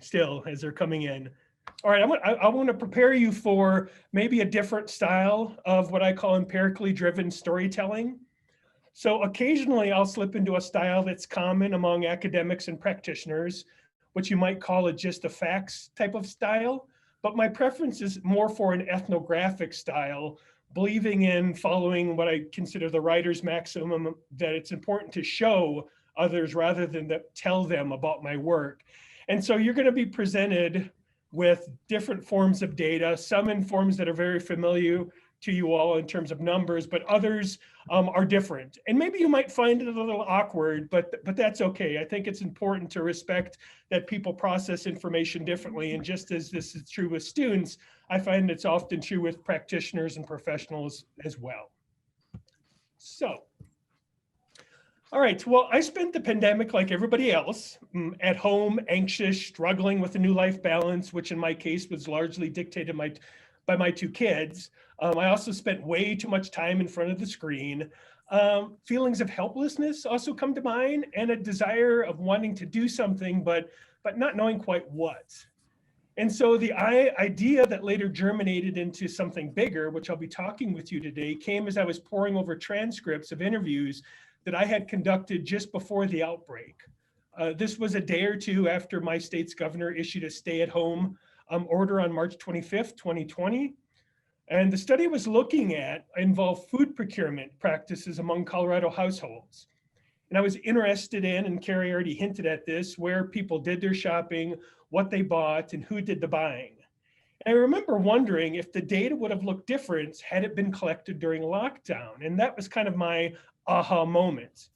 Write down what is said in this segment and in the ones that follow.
still as they're coming in. All right, I want to prepare you for maybe a different style of what I call empirically driven storytelling. So occasionally I'll slip into a style that's common among academics and practitioners, which you might call it just a facts type of style. But my preference is more for an ethnographic style, believing in following what I consider the writer's maximum, that it's important to show others rather than to tell them about my work. And so you're going to be presented with different forms of data, some in forms that are very familiar to you all in terms of numbers, but others are different. And maybe you might find it a little awkward, but that's okay. I think it's important to respect that people process information differently. And just as this is true with students, I find it's often true with practitioners and professionals as well. So, all right, well, I spent the pandemic like everybody else, at home, anxious, struggling with a new life balance, which in my case was largely dictated by my two kids. I also spent way too much time in front of the screen. Feelings of helplessness also come to mind, and a desire of wanting to do something, but not knowing quite what. And so the idea that later germinated into something bigger, which I'll be talking with you today, came as I was poring over transcripts of interviews that I had conducted just before the outbreak. This was a day or two after my state's governor issued a stay-at-home order on March 25th, 2020. And the study was looking at involved food procurement practices among Colorado households. And I was interested in, and Carrie already hinted at this, where people did their shopping, what they bought, and who did the buying. And I remember wondering if the data would have looked different had it been collected during lockdown. And that was kind of my aha moment.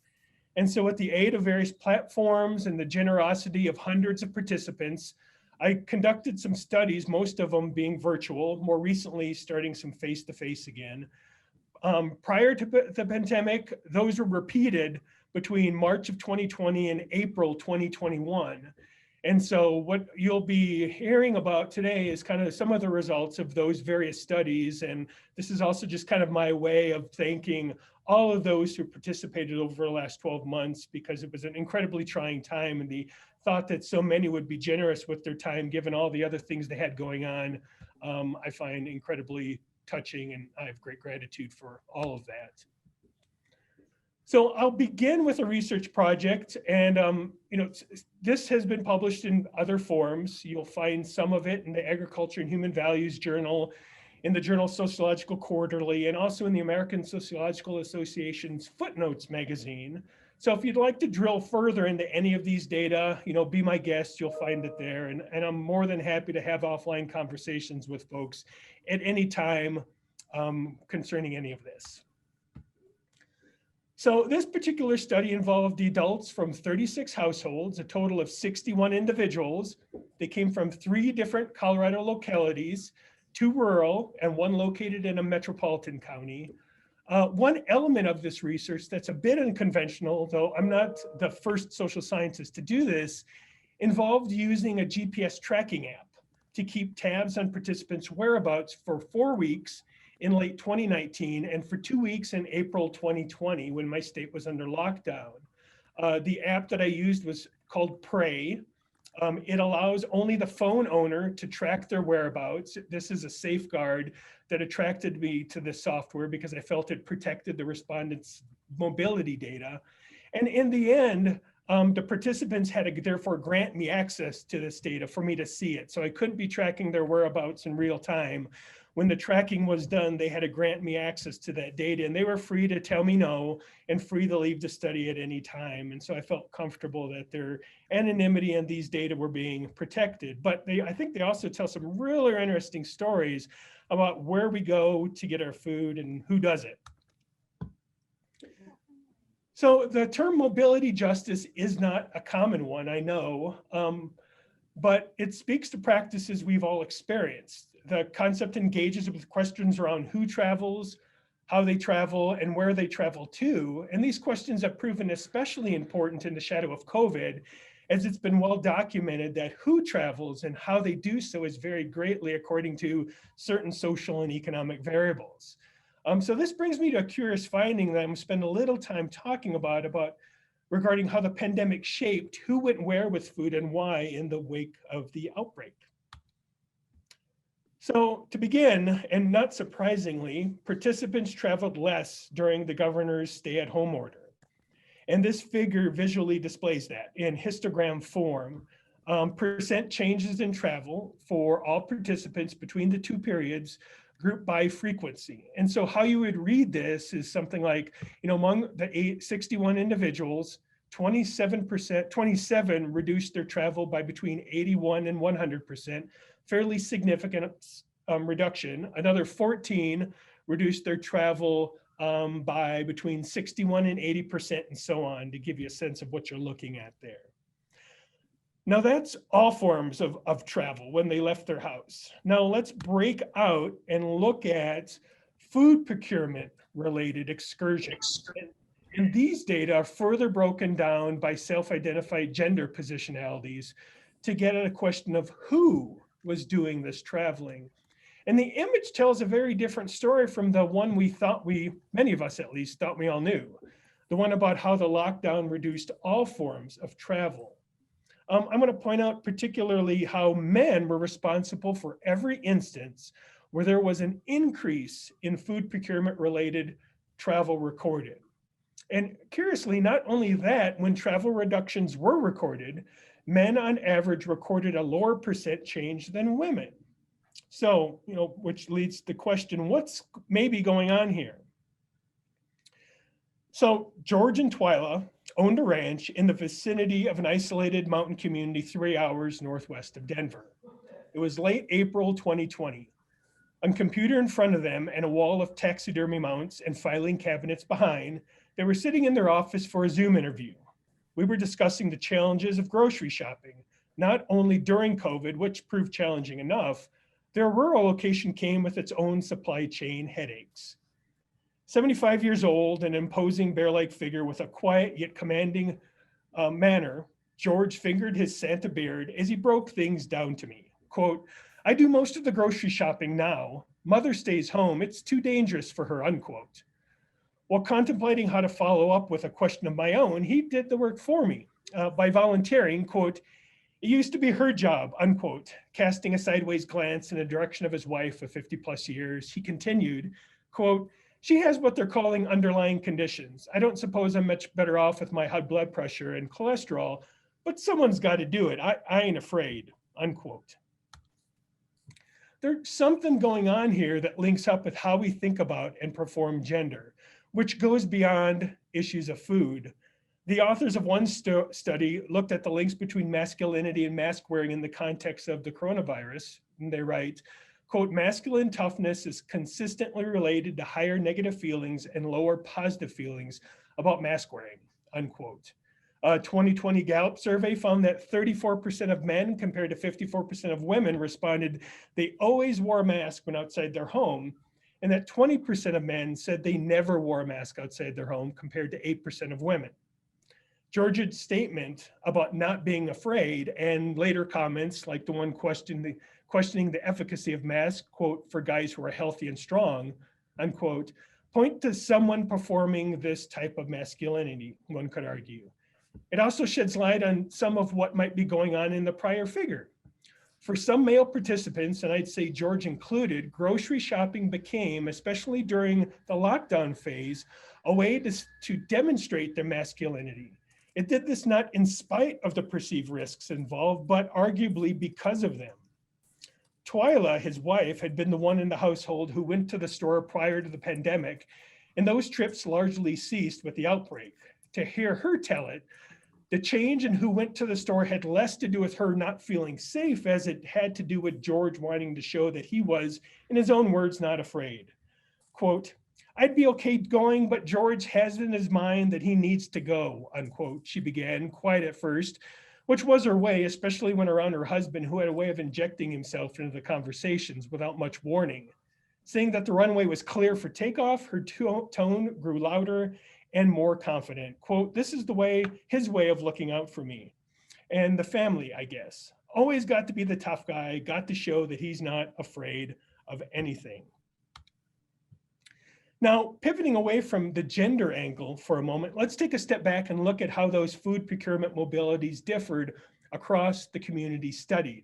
And so with the aid of various platforms and the generosity of hundreds of participants, I conducted some studies, most of them being virtual, more recently starting some face-to-face again. Prior to the pandemic, those were repeated between March of 2020 and April 2021. And so what you'll be hearing about today is kind of some of the results of those various studies. And this is also just kind of my way of thanking all of those who participated over the last 12 months, because it was an incredibly trying time, and the thought that so many would be generous with their time, given all the other things they had going on, I find incredibly touching, and I have great gratitude for all of that. So I'll begin with a research project, and this has been published in other forms. You'll find some of it in the Agriculture and Human Values Journal, in the journal Sociological Quarterly, and also in the American Sociological Association's Footnotes magazine. So if you'd like to drill further into any of these data, be my guest, you'll find it there. And I'm more than happy to have offline conversations with folks at any time concerning any of this. So this particular study involved adults from 36 households, a total of 61 individuals. They came from 3 different Colorado localities, 2 rural and 1 located in a metropolitan county. One element of this research that's a bit unconventional, though I'm not the first social scientist to do this, involved using a GPS tracking app to keep tabs on participants' whereabouts for 4 weeks in late 2019 and for 2 weeks in April 2020 when my state was under lockdown. The app that I used was called Prey. It allows only the phone owner to track their whereabouts. This is a safeguard that attracted me to this software because I felt it protected the respondents' mobility data. And in the end, the participants had to therefore grant me access to this data for me to see it. So I couldn't be tracking their whereabouts in real time. When the tracking was done, they had to grant me access to that data, and they were free to tell me no and free to leave the study at any time. And so I felt comfortable that their anonymity and these data were being protected. But I think they also tell some really interesting stories about where we go to get our food and who does it. So the term mobility justice is not a common one, I know, but it speaks to practices we've all experienced. The concept engages with questions around who travels, how they travel, and where they travel to. And these questions have proven especially important in the shadow of COVID, as it's been well documented that who travels and how they do so is vary greatly according to certain social and economic variables. So this brings me to a curious finding that I'm going to spend a little time talking about regarding how the pandemic shaped who went where with food and why in the wake of the outbreak. So to begin, and not surprisingly, participants traveled less during the governor's stay-at-home order. And this figure visually displays that in histogram form. Percent changes in travel for all participants between the two periods grouped by frequency. And so how you would read this is something like, among the 61 individuals, 27 reduced their travel by between 81 and 100%, fairly significant reduction. Another 14 reduced their travel by between 61 and 80% and so on, to give you a sense of what you're looking at there. Now that's all forms of travel when they left their house. Now let's break out and look at food procurement related excursions. And these data are further broken down by self-identified gender positionalities to get at a question of who was doing this traveling. And the image tells a very different story from the one many of us at least, thought we all knew. The one about how the lockdown reduced all forms of travel. I'm going to point out particularly how men were responsible for every instance where there was an increase in food procurement related travel recorded. And curiously, not only that, when travel reductions were recorded, men on average recorded a lower percent change than women. So, which leads to the question, what's maybe going on here? So George and Twyla owned a ranch in the vicinity of an isolated mountain community 3 hours northwest of Denver. It was late April 2020. A computer in front of them and a wall of taxidermy mounts and filing cabinets behind, they were sitting in their office for a Zoom interview. We were discussing the challenges of grocery shopping, not only during COVID, which proved challenging enough, their rural location came with its own supply chain headaches. 75 years old, an imposing bear-like figure with a quiet yet commanding manner, George fingered his Santa beard as he broke things down to me. Quote, "I do most of the grocery shopping now. Mother stays home. It's too dangerous for her," unquote. While contemplating how to follow up with a question of my own, he did the work for me by volunteering, quote, "It used to be her job," unquote. Casting a sideways glance in the direction of his wife of 50 plus years, he continued, quote, "She has what they're calling underlying conditions. I don't suppose I'm much better off with my high blood pressure and cholesterol, but someone's got to do it. I ain't afraid," unquote. There's something going on here that links up with how we think about and perform gender, which goes beyond issues of food. The authors of one study looked at the links between masculinity and mask wearing in the context of the coronavirus. And they write, quote, "Masculine toughness is consistently related to higher negative feelings and lower positive feelings about mask wearing," unquote. A 2020 Gallup survey found that 34% of men compared to 54% of women responded they always wore a mask when outside their home, and that 20% of men said they never wore a mask outside their home compared to 8% of women. George's statement about not being afraid and later comments like the one questioning the efficacy of masks, quote, "for guys who are healthy and strong," unquote, point to someone performing this type of masculinity, one could argue. It also sheds light on some of what might be going on in the prior figure. For some male participants, and I'd say George included, grocery shopping became, especially during the lockdown phase, a way to demonstrate their masculinity. It did this not in spite of the perceived risks involved, but arguably because of them. Twyla, his wife, had been the one in the household who went to the store prior to the pandemic, and those trips largely ceased with the outbreak. To hear her tell it, the change in who went to the store had less to do with her not feeling safe as it had to do with George wanting to show that he was, in his own words, not afraid. Quote, "I'd be okay going, but George has in his mind that he needs to go," unquote, she began, quiet at first, which was her way, especially when around her husband, who had a way of injecting himself into the conversations without much warning. Saying that the runway was clear for takeoff, her tone grew louder and more confident. Quote, "This is his way of looking out for me and the family, I guess. Always got to be the tough guy, got to show that he's not afraid of anything." Now, pivoting away from the gender angle for a moment, let's take a step back and look at how those food procurement mobilities differed across the communities studied.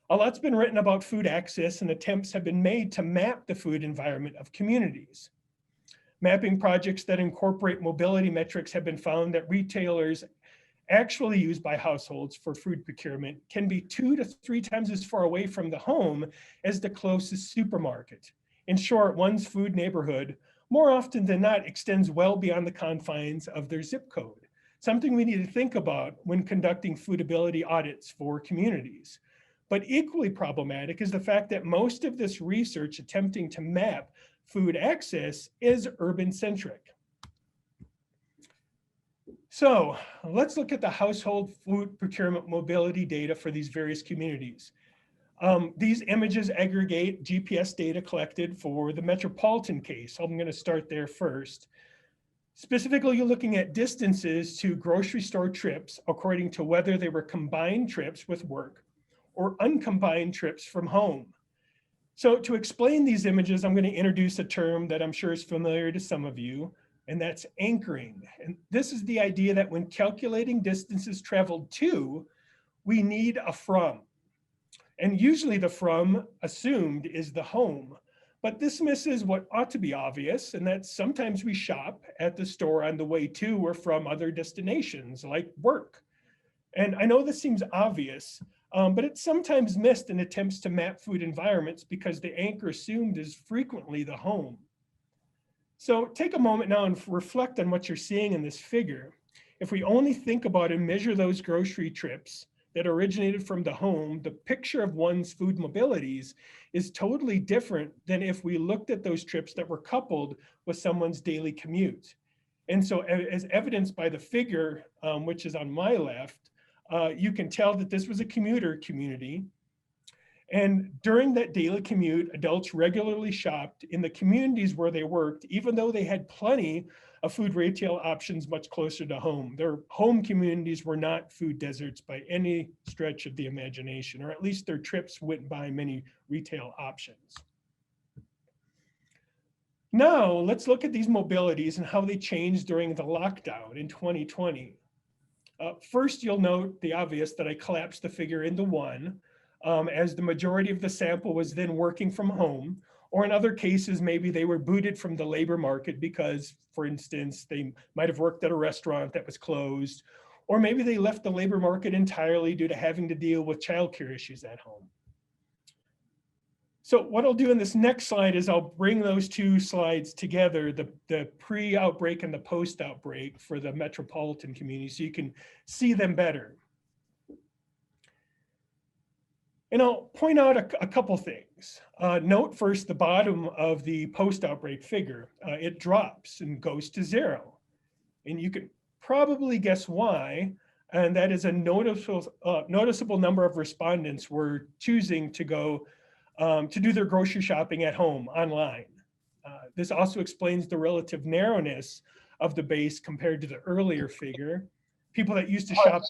A lot's been written about food access, and attempts have been made to map the food environment of communities. Mapping projects that incorporate mobility metrics have been found that retailers actually used by households for food procurement can be 2 to 3 times as far away from the home as the closest supermarket. In short, one's food neighborhood, more often than not, extends well beyond the confines of their zip code, something we need to think about when conducting foodability audits for communities. But equally problematic is the fact that most of this research attempting to map food access is urban-centric. So let's look at the household food procurement mobility data for these various communities. These images aggregate GPS data collected for the metropolitan case. I'm going to start there first. Specifically, you're looking at distances to grocery store trips according to whether they were combined trips with work or uncombined trips from home. So to explain these images, I'm going to introduce a term that I'm sure is familiar to some of you, and that's anchoring. And this is the idea that when calculating distances traveled to, we need a from. And usually the from assumed is the home. But this misses what ought to be obvious, and that sometimes we shop at the store on the way to or from other destinations like work. And I know this seems obvious, but it's sometimes missed in attempts to map food environments because the anchor assumed is frequently the home. So take a moment now and reflect on what you're seeing in this figure. If we only think about and measure those grocery trips that originated from the home, the picture of one's food mobilities is totally different than if we looked at those trips that were coupled with someone's daily commute. And so as evidenced by the figure, which is on my left, you can tell that this was a commuter community. And during that daily commute, adults regularly shopped in the communities where they worked, even though they had plenty of food retail options much closer to home. Their home communities were not food deserts by any stretch of the imagination, or at least their trips went by many retail options. Now, let's look at these mobilities and how they changed during the lockdown in 2020. First, you'll note the obvious that I collapsed the figure into one, as the majority of the sample was then working from home, or in other cases, maybe they were booted from the labor market because, for instance, they might have worked at a restaurant that was closed, or maybe they left the labor market entirely due to having to deal with childcare issues at home. So what I'll do in this next slide is I'll bring those two slides together, the pre-outbreak and the post-outbreak for the metropolitan community, so you can see them better. And I'll point out a couple things. Note first the bottom of the post-outbreak figure. It drops and goes to 0. And you can probably guess why, and that is a noticeable number of respondents were choosing to go to do their grocery shopping at home online. This also explains the relative narrowness of the base compared to the earlier figure. People that used to shop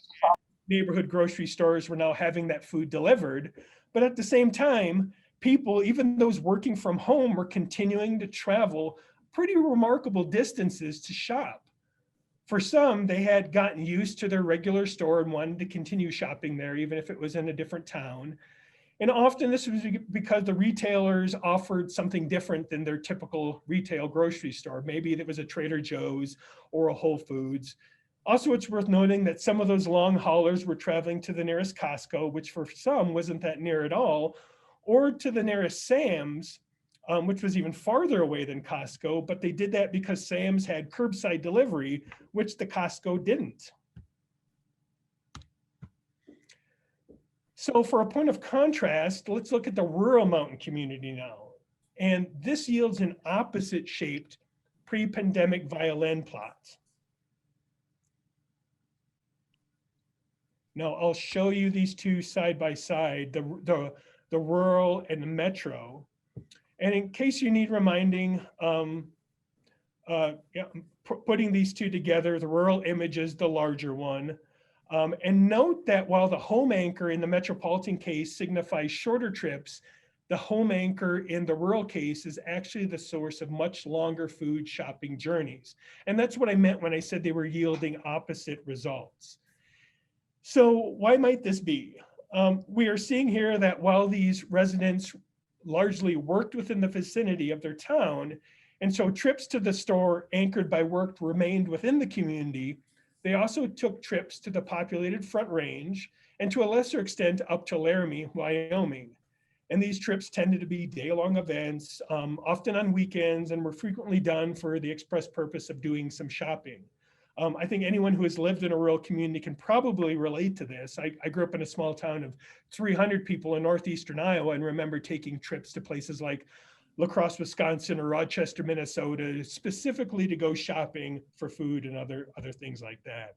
neighborhood grocery stores were now having that food delivered. But at the same time, people, even those working from home, were continuing to travel pretty remarkable distances to shop. For some, they had gotten used to their regular store and wanted to continue shopping there, even if it was in a different town. And often this was because the retailers offered something different than their typical retail grocery store. Maybe it was a Trader Joe's or a Whole Foods. Also, it's worth noting that some of those long haulers were traveling to the nearest Costco, which for some wasn't that near at all, or to the nearest Sam's, which was even farther away than Costco, but they did that because Sam's had curbside delivery, which the Costco didn't. So for a point of contrast, let's look at the rural mountain community now. And this yields an opposite shaped pre-pandemic violin plot. Now I'll show you these two side by side, the rural and the metro. And in case you need reminding, putting these two together, the rural image is the larger one. And note that while the home anchor in the metropolitan case signifies shorter trips, the home anchor in the rural case is actually the source of much longer food shopping journeys. And that's what I meant when I said they were yielding opposite results. So why might this be? We are seeing here that while these residents largely worked within the vicinity of their town, and so trips to the store anchored by work remained within the community, they also took trips to the populated Front Range and to a lesser extent up to Laramie, Wyoming. And these trips tended to be day-long events, often on weekends, and were frequently done for the express purpose of doing some shopping. I think anyone who has lived in a rural community can probably relate to this. I grew up in a small town of 300 people in northeastern Iowa and remember taking trips to places like La Crosse, Wisconsin, or Rochester, Minnesota, specifically to go shopping for food and other things like that.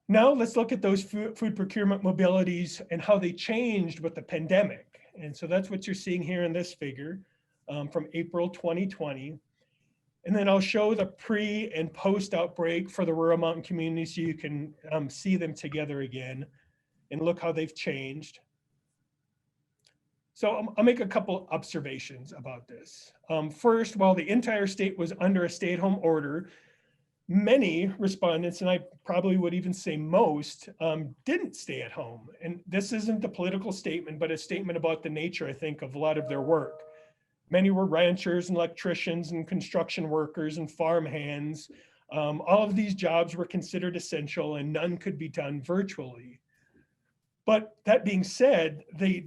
Now let's look at those food procurement mobilities and how they changed with the pandemic. And so that's what you're seeing here in this figure from April 2020. And then I'll show the pre and post outbreak for the rural mountain communities so you can see them together again and look how they've changed. So I'll make a couple observations about this. First, while the entire state was under a stay-at-home order, many respondents, and I probably would even say most, didn't stay at home. And this isn't a political statement, but a statement about the nature, I think, of a lot of their work. Many were ranchers and electricians and construction workers and farm hands. All of these jobs were considered essential and none could be done virtually. But that being said, they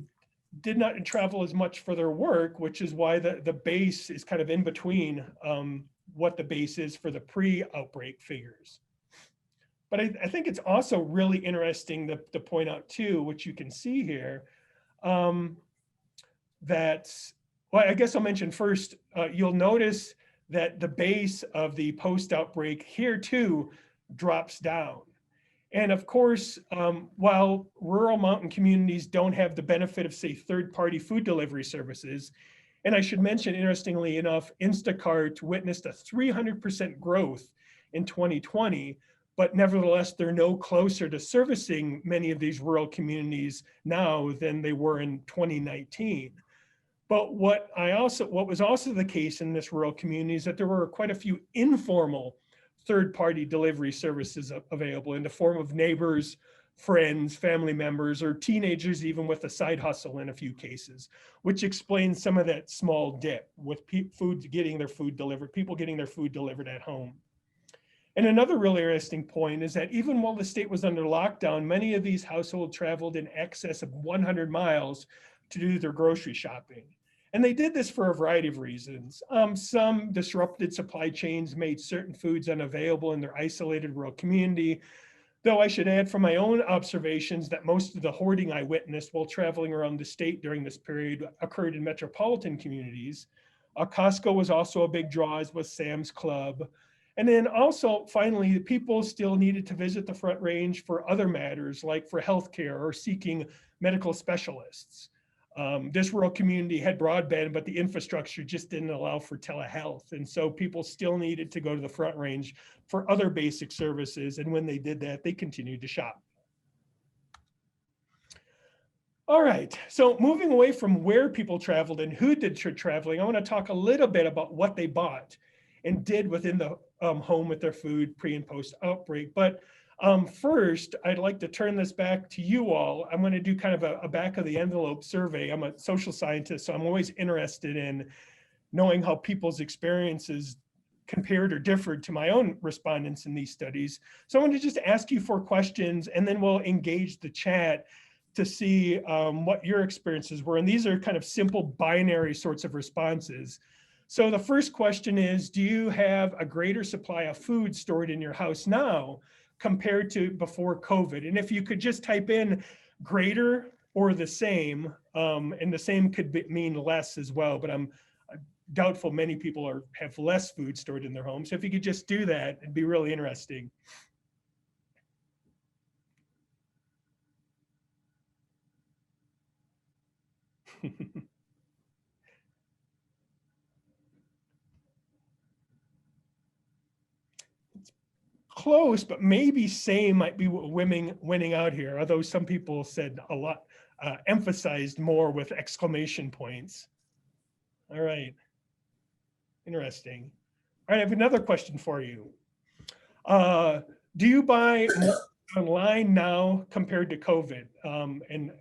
did not travel as much for their work, which is why the base is kind of in between what the base is for the pre-outbreak figures. But I think it's also really interesting to point out too, which you can see here, that, well, I guess I'll mention first, you'll notice that the base of the post-outbreak here too drops down. And of course, while rural mountain communities don't have the benefit of, say, third-party food delivery services, and I should mention, interestingly enough, Instacart witnessed a 300% growth in 2020, but nevertheless, they're no closer to servicing many of these rural communities now than they were in 2019. But what was also the case in this rural community is that there were quite a few informal third-party delivery services available in the form of neighbors, friends, family members, or teenagers, even with a side hustle in a few cases, which explains some of that small dip with people getting their food delivered at home. And another really interesting point is that even while the state was under lockdown, many of these households traveled in excess of 100 miles to do their grocery shopping. And they did this for a variety of reasons. Some disrupted supply chains made certain foods unavailable in their isolated rural community, though I should add from my own observations that most of the hoarding I witnessed while traveling around the state during this period occurred in metropolitan communities. Costco was also a big draw, as was Sam's Club. And then also, finally, people still needed to visit the Front Range for other matters, like for healthcare or seeking medical specialists. This rural community had broadband, but the infrastructure just didn't allow for telehealth. And so people still needed to go to the Front Range for other basic services. And when they did that, they continued to shop. All right, so moving away from where people traveled and who did traveling, I want to talk a little bit about what they bought and did within the home with their food pre and post outbreak. But first, I'd like to turn this back to you all. I'm going to do kind of a back of the envelope survey. I'm a social scientist, so I'm always interested in knowing how people's experiences compared or differed to my own respondents in these studies. So I want to just ask you 4 questions, and then we'll engage the chat to see what your experiences were. And these are kind of simple binary sorts of responses. So the first question is, do you have a greater supply of food stored in your house now compared to before COVID? And if you could just type in greater or the same, and the same could mean less as well, but I'm doubtful many people have less food stored in their homes. So if you could just do that, it'd be really interesting. Close, but maybe same might be winning out here, although some people said a lot emphasized more with exclamation points. All right, interesting. All right, I have another question for you. Do you buy more online now compared to COVID? And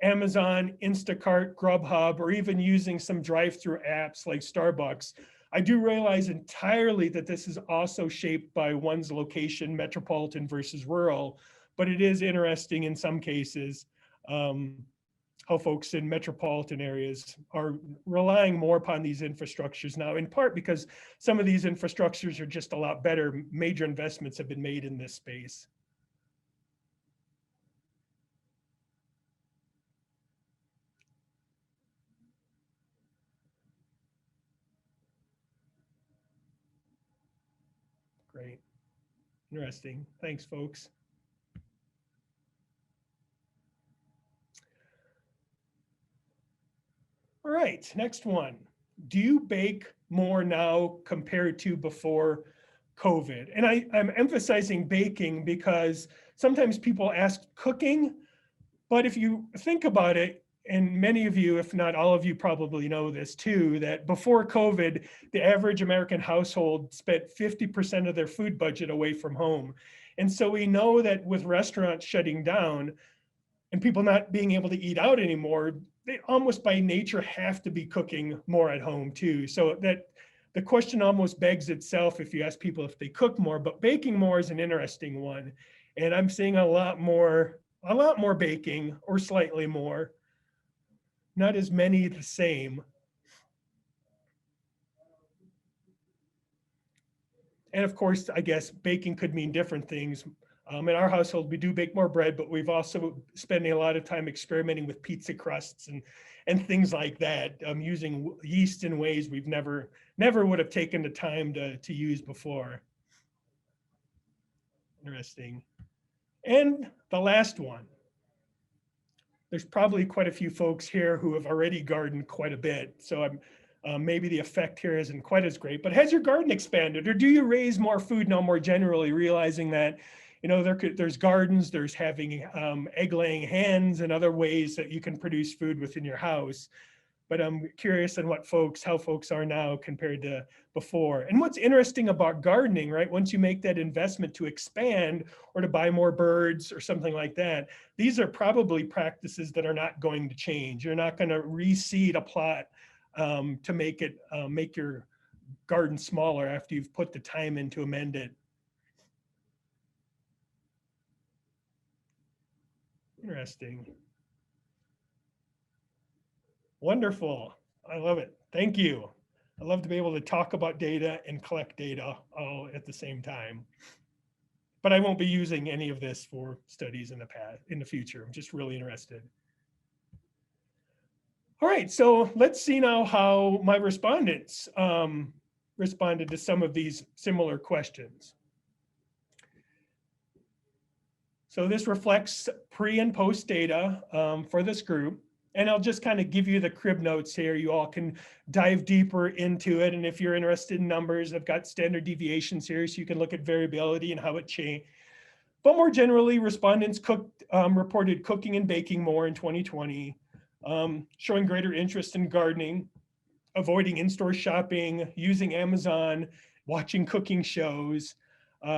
Amazon, Instacart, Grubhub, or even using some drive-through apps like Starbucks. I do realize entirely that this is also shaped by one's location, metropolitan versus rural, but it is interesting in some cases how folks in metropolitan areas are relying more upon these infrastructures now, in part because some of these infrastructures are just a lot better. Major investments have been made in this space. Great. Interesting. Thanks, folks. All right, next one. Do you bake more now compared to before COVID? And I'm emphasizing baking because sometimes people ask cooking, but if you think about it, and many of you, if not all of you, probably know this too, that before COVID, the average American household spent 50% of their food budget away from home. And so we know that with restaurants shutting down and people not being able to eat out anymore, they almost by nature have to be cooking more at home too. So that the question almost begs itself if you ask people if they cook more, but baking more is an interesting one. And I'm seeing a lot more baking, or slightly more. Not as many the same. And of course, I guess baking could mean different things. In our household, we do bake more bread, but we've also spending a lot of time experimenting with pizza crusts and things like that, using yeast in ways we've never would have taken the time to use before. Interesting. And the last one. There's probably quite a few folks here who have already gardened quite a bit. So maybe the effect here isn't quite as great, but has your garden expanded, or do you raise more food now more generally, realizing that, you know, there's gardens, there's having egg laying hens and other ways that you can produce food within your house. But I'm curious on how folks are now compared to before. And what's interesting about gardening, right? Once you make that investment to expand or to buy more birds or something like that, these are probably practices that are not going to change. You're not going to reseed a plot to make your garden smaller after you've put the time in to amend it. Interesting. Wonderful. I love it. Thank you. I love to be able to talk about data and collect data all at the same time. But I won't be using any of this for studies in the future. I'm just really interested. All right, so let's see now how my respondents responded to some of these similar questions. So this reflects pre and post data for this group. And I'll just kind of give you the crib notes here. You all can dive deeper into it. And if you're interested in numbers, I've got standard deviations here so you can look at variability and how it changed. But more generally, respondents reported cooking and baking more in 2020, showing greater interest in gardening, avoiding in-store shopping, using Amazon, watching cooking shows.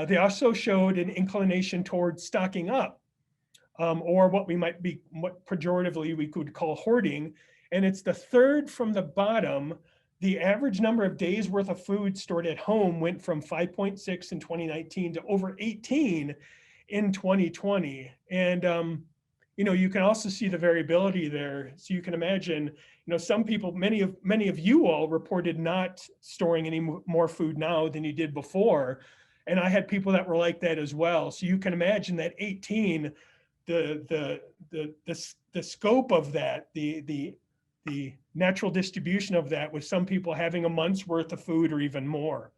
They also showed an inclination towards stocking up. Or what pejoratively we could call hoarding. And it's the third from the bottom. The average number of days worth of food stored at home went from 5.6 in 2019 to over 18 in 2020. And, you know, you can also see the variability there. So you can imagine, you know, some people, many of you all reported not storing any more food now than you did before. And I had people that were like that as well. So you can imagine that 18, the scope of that, the natural distribution of that, with some people having a month's worth of food or even more.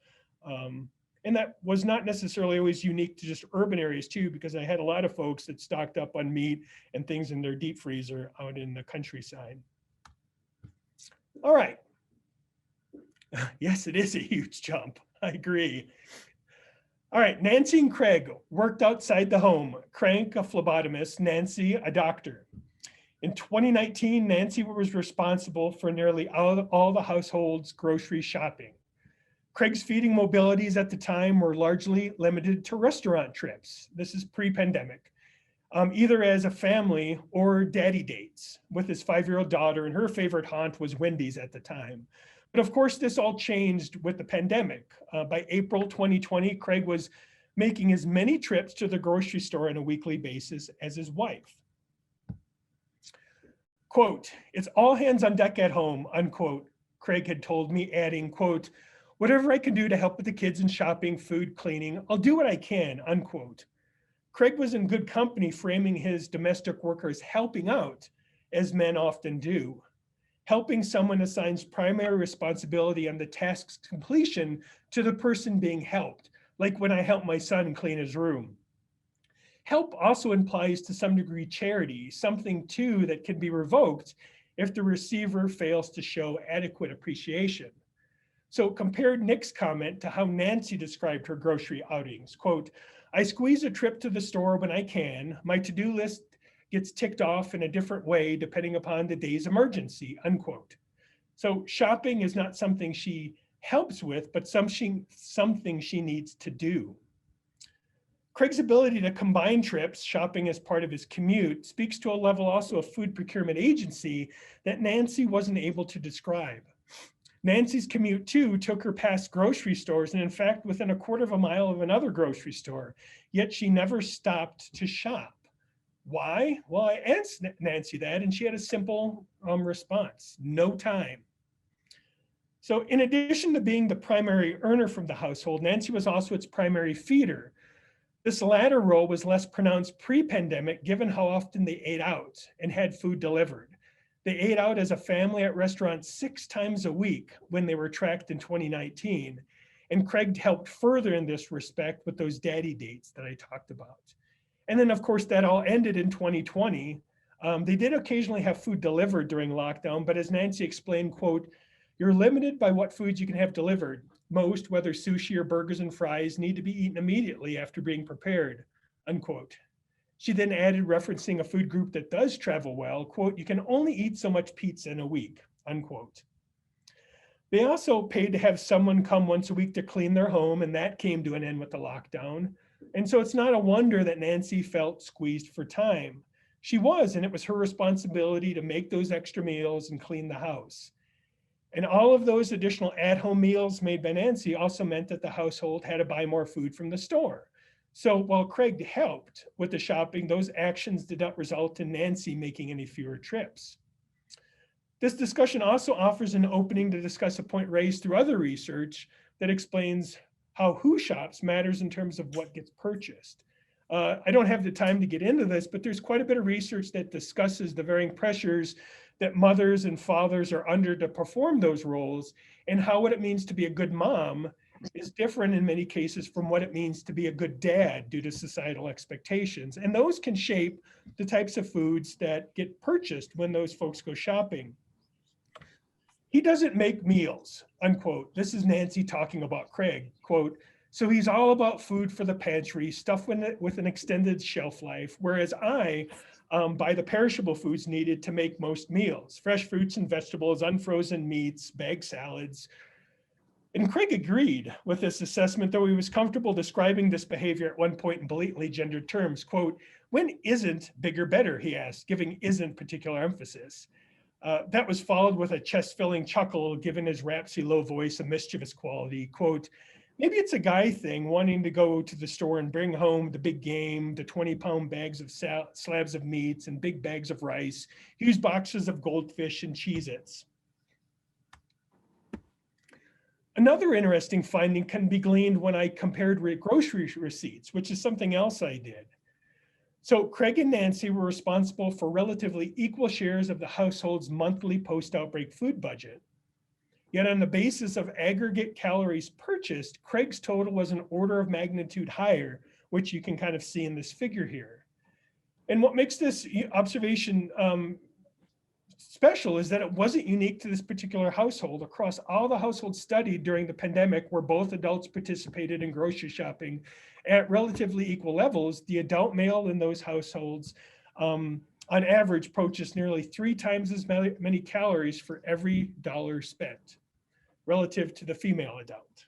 And that was not necessarily always unique to just urban areas too, because I had a lot of folks that stocked up on meat and things in their deep freezer out in the countryside. All right. Yes, it is a huge jump. I agree. All right, Nancy and Craig worked outside the home. Craig, a phlebotomist, Nancy, a doctor. In 2019, Nancy was responsible for nearly all the household's grocery shopping. Craig's feeding mobilities at the time were largely limited to restaurant trips. This is pre-pandemic, either as a family or daddy dates with his 5-year-old daughter, and her favorite haunt was Wendy's at the time. But of course, this all changed with the pandemic. By April 2020, Craig was making as many trips to the grocery store on a weekly basis as his wife. Quote, "It's all hands on deck at home," unquote, Craig had told me, adding, quote, "Whatever I can do to help with the kids and shopping, food, cleaning, I'll do what I can," unquote. Craig was in good company, framing his domestic workers helping out, as men often do. Helping someone assigns primary responsibility on the task's completion to the person being helped, like when I help my son clean his room. Help also implies to some degree charity, something too that can be revoked if the receiver fails to show adequate appreciation. So compare Nick's comment to how Nancy described her grocery outings. Quote, "I squeeze a trip to the store when I can. My to-do list gets ticked off in a different way depending upon the day's emergency," unquote. So shopping is not something she helps with, but something she needs to do. Craig's ability to combine trips, shopping as part of his commute, speaks to a level also of food procurement agency that Nancy wasn't able to describe. Nancy's commute too took her past grocery stores and in fact within a quarter of a mile of another grocery store, yet she never stopped to shop. Why? Well, I asked Nancy that and she had a simple response: no time. So in addition to being the primary earner from the household, Nancy was also its primary feeder. This latter role was less pronounced pre-pandemic given how often they ate out and had food delivered. They ate out as a family at restaurants 6 times a week when they were tracked in 2019. And Craig helped further in this respect with those daddy dates that I talked about. And then of course that all ended in 2020. They did occasionally have food delivered during lockdown, but as Nancy explained, quote, "You're limited by what foods you can have delivered. Most, whether sushi or burgers and fries, need to be eaten immediately after being prepared," unquote. She then added, referencing a food group that does travel well, quote, "You can only eat so much pizza in a week," unquote. They also paid to have someone come once a week to clean their home, and that came to an end with the lockdown. And so it's not a wonder that Nancy felt squeezed for time. She was, and it was her responsibility to make those extra meals and clean the house. And all of those additional at-home meals made by Nancy also meant that the household had to buy more food from the store. So while Craig helped with the shopping, those actions did not result in Nancy making any fewer trips. This discussion also offers an opening to discuss a point raised through other research that explains how who shops matters in terms of what gets purchased. I don't have the time to get into this, but there's quite a bit of research that discusses the varying pressures that mothers and fathers are under to perform those roles, and how what it means to be a good mom is different in many cases from what it means to be a good dad due to societal expectations. And those can shape the types of foods that get purchased when those folks go shopping. "He doesn't make meals," unquote. This is Nancy talking about Craig, quote, "So he's all about food for the pantry, stuff with an extended shelf life, whereas I buy the perishable foods needed to make most meals, fresh fruits and vegetables, unfrozen meats, bagged salads." And Craig agreed with this assessment, though he was comfortable describing this behavior at one point in blatantly gendered terms. Quote, "When isn't bigger better?" he asked, giving "isn't" particular emphasis. That was followed with a chest-filling chuckle, given his rapsy low voice, a mischievous quality. Quote, "Maybe it's a guy thing, wanting to go to the store and bring home the big game, the 20-pound bags of slabs of meats and big bags of rice, huge boxes of goldfish and Cheez-Its." Another interesting finding can be gleaned when I compared grocery receipts, which is something else I did. So Craig and Nancy were responsible for relatively equal shares of the household's monthly post-outbreak food budget. Yet on the basis of aggregate calories purchased, Craig's total was an order of magnitude higher, which you can kind of see in this figure here. And what makes this observation special is that it wasn't unique to this particular household. Across all the households studied during the pandemic, where both adults participated in grocery shopping at relatively equal levels, the adult male in those households on average, purchase nearly 3 times as many calories for every dollar spent relative to the female adult.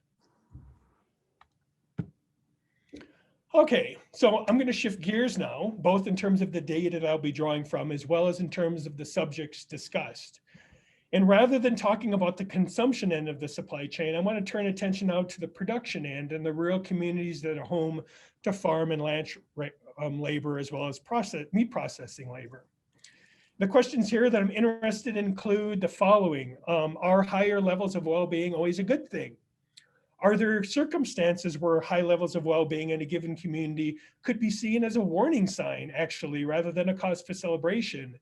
Okay, so I'm going to shift gears now, both in terms of the data that I'll be drawing from, as well as in terms of the subjects discussed. And rather than talking about the consumption end of the supply chain, I want to turn attention now to the production end and the rural communities that are home to farm and ranch labor, as well as meat processing labor. The questions here that I'm interested in include the following. Are higher levels of well-being always a good thing? Are there circumstances where high levels of well-being in a given community could be seen as a warning sign, actually, rather than a cause for celebration?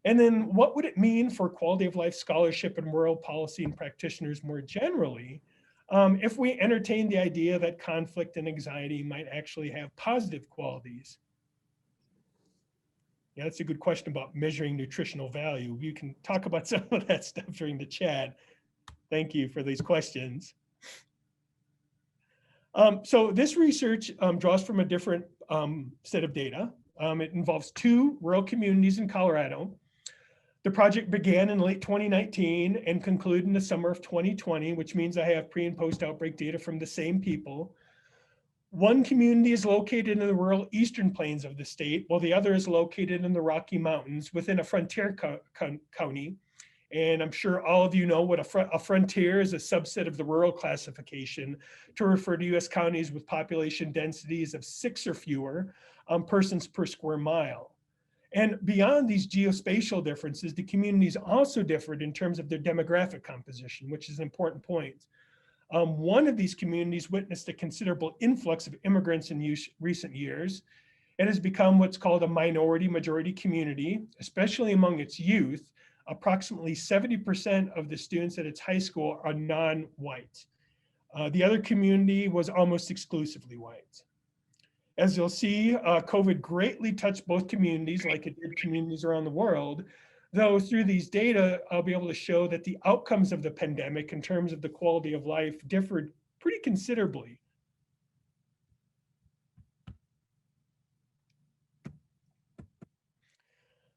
And then what would it mean for quality of life scholarship and rural policy and practitioners more generally if we entertain the idea that conflict and anxiety might actually have positive qualities? Yeah, that's a good question about measuring nutritional value. You can talk about some of that stuff during the chat. Thank you for these questions. So this research draws from a different set of data. It involves 2 rural communities in Colorado. The project began in late 2019 and concluded in the summer of 2020, which means I have pre and post outbreak data from the same people. One community is located in the rural eastern plains of the state, while the other is located in the Rocky Mountains within a frontier county. And I'm sure all of you know what a frontier is, a subset of the rural classification to refer to US counties with population densities of 6 or fewer persons per square mile. And beyond these geospatial differences, the communities also differed in terms of their demographic composition, which is an important point. One of these communities witnessed a considerable influx of immigrants in recent years. It has become what's called a minority-majority community, especially among its youth. Approximately 70% of the students at its high school are non-white. The other community was almost exclusively white. As you'll see, COVID greatly touched both communities like it did communities around the world, though through these data, I'll be able to show that the outcomes of the pandemic in terms of the quality of life differed pretty considerably.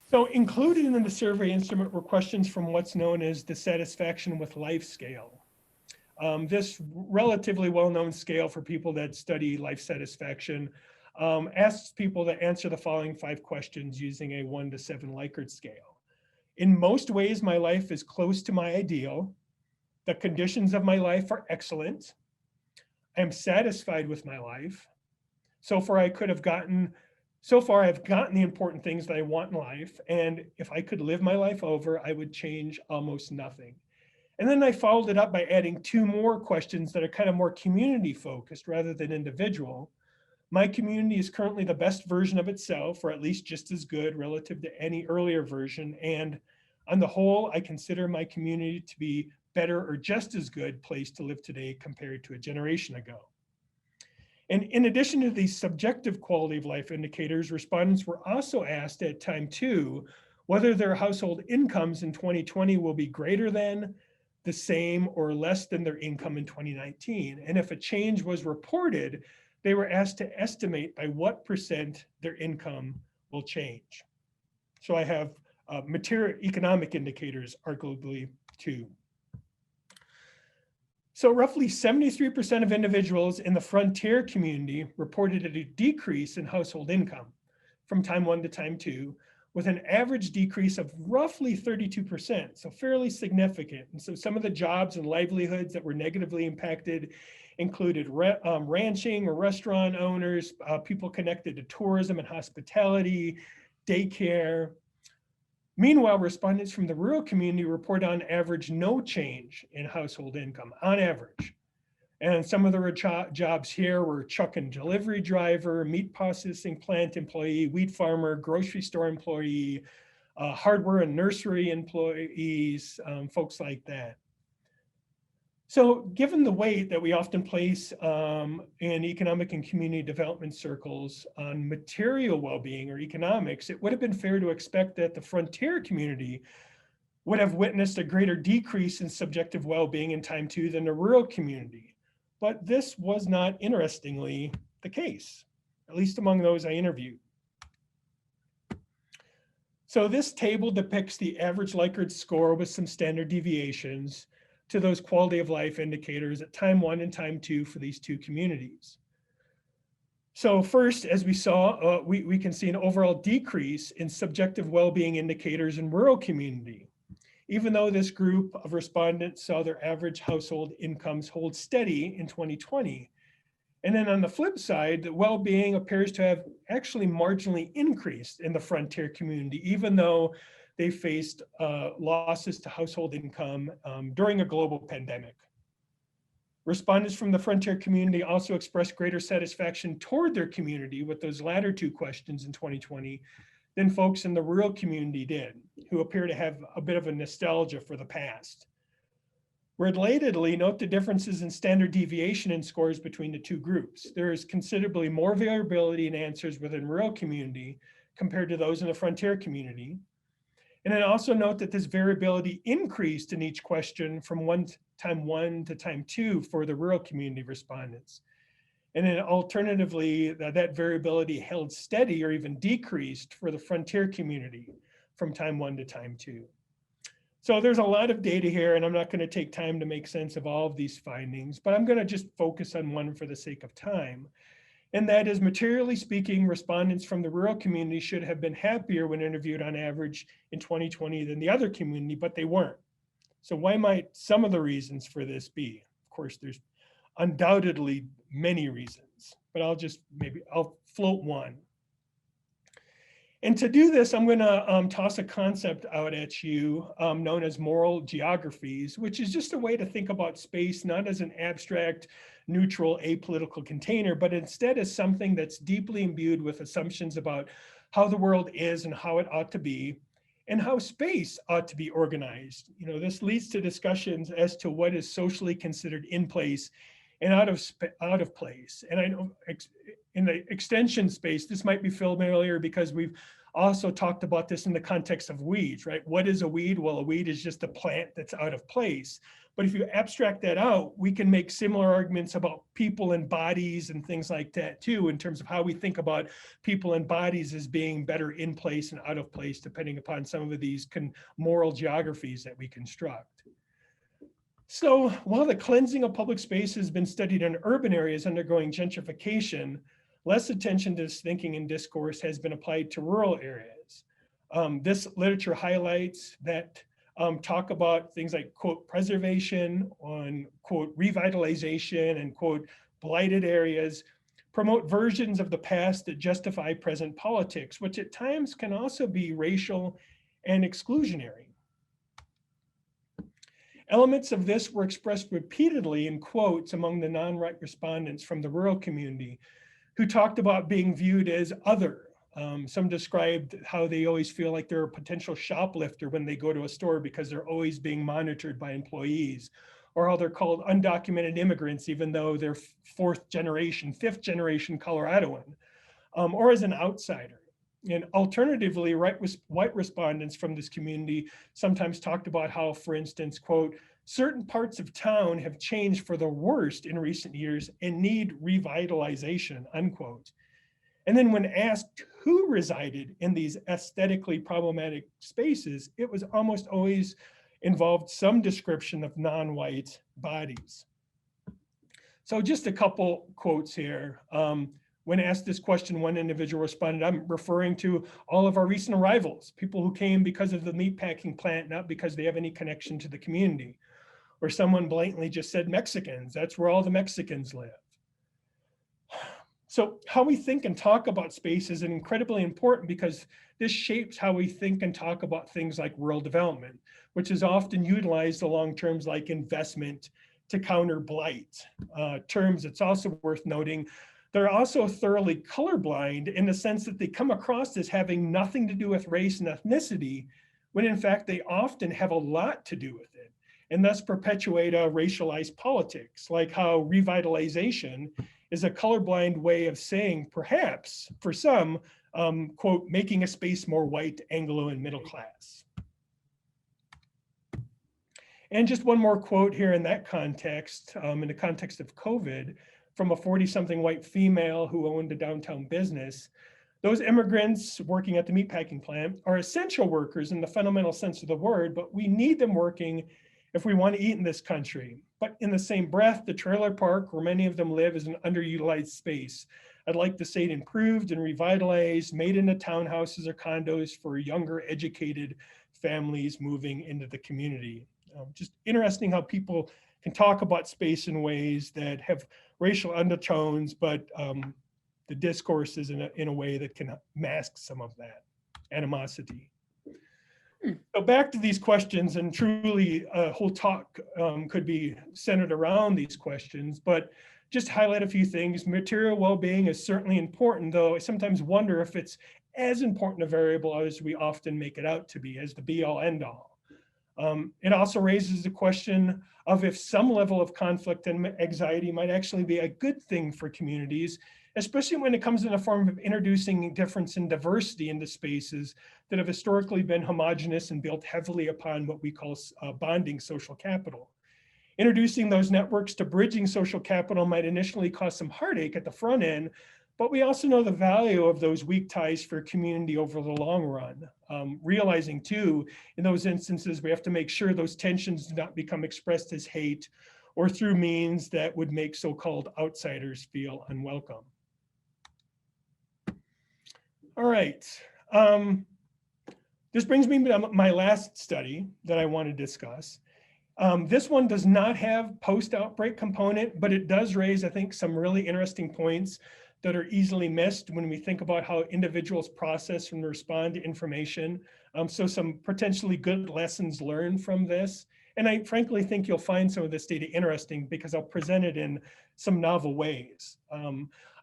So included in the survey instrument were questions from what's known as the satisfaction with life scale. This relatively well-known scale for people that study life satisfaction asks people to answer the following 5 questions using a 1 to 7 Likert scale. In most ways, my life is close to my ideal. The conditions of my life are excellent. I am satisfied with my life. So far, I've gotten the important things that I want in life. And if I could live my life over, I would change almost nothing. And then I followed it up by adding 2 more questions that are kind of more community focused rather than individual. My community is currently the best version of itself, or at least just as good relative to any earlier version. And on the whole, I consider my community to be better or just as good place to live today compared to a generation ago. And in addition to these subjective quality of life indicators, respondents were also asked at time 2 whether their household incomes in 2020 will be greater than, the same, or less than their income in 2019. And if a change was reported, they were asked to estimate by what % their income will change. So I have material economic indicators arguably too. So roughly 73% of individuals in the frontier community reported a decrease in household income from time 1 to time 2, with an average decrease of roughly 32%, so fairly significant. And so some of the jobs and livelihoods that were negatively impacted included ranching or restaurant owners, people connected to tourism and hospitality, daycare. Meanwhile, respondents from the rural community report on average no change in household income, on average. And some of the jobs here were truck and delivery driver, meat processing plant employee, wheat farmer, grocery store employee, hardware and nursery employees, folks like that. So given the weight that we often place in economic and community development circles on material well-being or economics, it would have been fair to expect that the frontier community would have witnessed a greater decrease in subjective well-being in time 2 than the rural community. But this was not, interestingly, the case, at least among those I interviewed. So this table depicts the average Likert score with some standard deviations to those quality of life indicators at time 1 and time 2 for these two communities. So first, as we saw, we can see an overall decrease in subjective well-being indicators in rural community, even though this group of respondents saw their average household incomes hold steady in 2020. And then on the flip side, the well-being appears to have actually marginally increased in the frontier community, even though they faced losses to household income during a global pandemic. Respondents from the frontier community also expressed greater satisfaction toward their community with those latter two questions in 2020 than folks in the rural community did, who appear to have a bit of a nostalgia for the past. Relatedly, note the differences in standard deviation in scores between the two groups. There is considerably more variability in answers within rural community compared to those in the frontier community. And then also note that this variability increased in each question from time one to time 2 for the rural community respondents. And then alternatively, that variability held steady or even decreased for the frontier community from time 1 to time 2. So there's a lot of data here, and I'm not going to take time to make sense of all of these findings, but I'm going to just focus on one for the sake of time. And that is, materially speaking, respondents from the rural community should have been happier when interviewed on average in 2020 than the other community, but they weren't. So why might some of the reasons for this be? Of course, there's undoubtedly many reasons, but I'll float one. And to do this, I'm going to toss a concept out at you known as moral geographies, which is just a way to think about space, not as an abstract, neutral, apolitical container, but instead as something that's deeply imbued with assumptions about how the world is and how it ought to be, and how space ought to be organized. You know, this leads to discussions as to what is socially considered in place and out of place. And I know in the extension space, this might be familiar because we've also talked about this in the context of weeds, right? What is a weed? Well, a weed is just a plant that's out of place. But if you abstract that out, we can make similar arguments about people and bodies and things like that too, in terms of how we think about people and bodies as being better in place and out of place, depending upon some of these moral geographies that we construct. So while the cleansing of public space has been studied in urban areas undergoing gentrification, less attention to this thinking and discourse has been applied to rural areas. This literature highlights that talk about things like, quote, preservation, on, quote, revitalization, and, quote, blighted areas, promote versions of the past that justify present politics, which at times can also be racial and exclusionary. Elements of this were expressed repeatedly in quotes among the non-white respondents from the rural community who talked about being viewed as other. Some described how they always feel like they're a potential shoplifter when they go to a store because they're always being monitored by employees, or how they're called undocumented immigrants, even though they're fifth generation Coloradoan, or as an outsider. And alternatively, white respondents from this community sometimes talked about how, for instance, quote, certain parts of town have changed for the worst in recent years and need revitalization, unquote. And then when asked who resided in these aesthetically problematic spaces, it was almost always involved some description of non-white bodies. So just a couple quotes here. When asked this question, one individual responded, I'm referring to all of our recent arrivals, people who came because of the meatpacking plant, not because they have any connection to the community. Or someone blatantly just said Mexicans, that's where all the Mexicans live. So how we think and talk about space is incredibly important because this shapes how we think and talk about things like rural development, which is often utilized along terms like investment to counter blight. Terms it's also worth noting, they're also thoroughly colorblind in the sense that they come across as having nothing to do with race and ethnicity, when in fact they often have a lot to do with it, and thus perpetuate a racialized politics, like how revitalization is a colorblind way of saying, perhaps, for some, quote, making a space more white, Anglo, and middle class. And just one more quote here in that context, in the context of COVID, from a 40-something white female who owned a downtown business. Those immigrants working at the meatpacking plant are essential workers in the fundamental sense of the word, but we need them working if we want to eat in this country. But in the same breath, the trailer park where many of them live is an underutilized space. I'd like to say it improved and revitalized, made into townhouses or condos for younger, educated families moving into the community. Just interesting how people can talk about space in ways that have racial undertones, but the discourse is in a way that can mask some of that animosity. So back to these questions, and truly a whole talk could be centered around these questions, but just highlight a few things. Material well-being is certainly important, though I sometimes wonder if it's as important a variable as we often make it out to be, as the be-all end-all. It also raises the question of if some level of conflict and anxiety might actually be a good thing for communities, especially when it comes in the form of introducing difference and diversity into spaces that have historically been homogenous and built heavily upon what we call bonding social capital. Introducing those networks to bridging social capital might initially cause some heartache at the front end, but we also know the value of those weak ties for community over the long run. Realizing too, in those instances, we have to make sure those tensions do not become expressed as hate or through means that would make so-called outsiders feel unwelcome. All right. This brings me to my last study that I want to discuss. This one does not have post-outbreak component, but it does raise, I think, some really interesting points that are easily missed when we think about how individuals process and respond to information. So some potentially good lessons learned from this. And I frankly think you'll find some of this data interesting because I'll present it in some novel ways.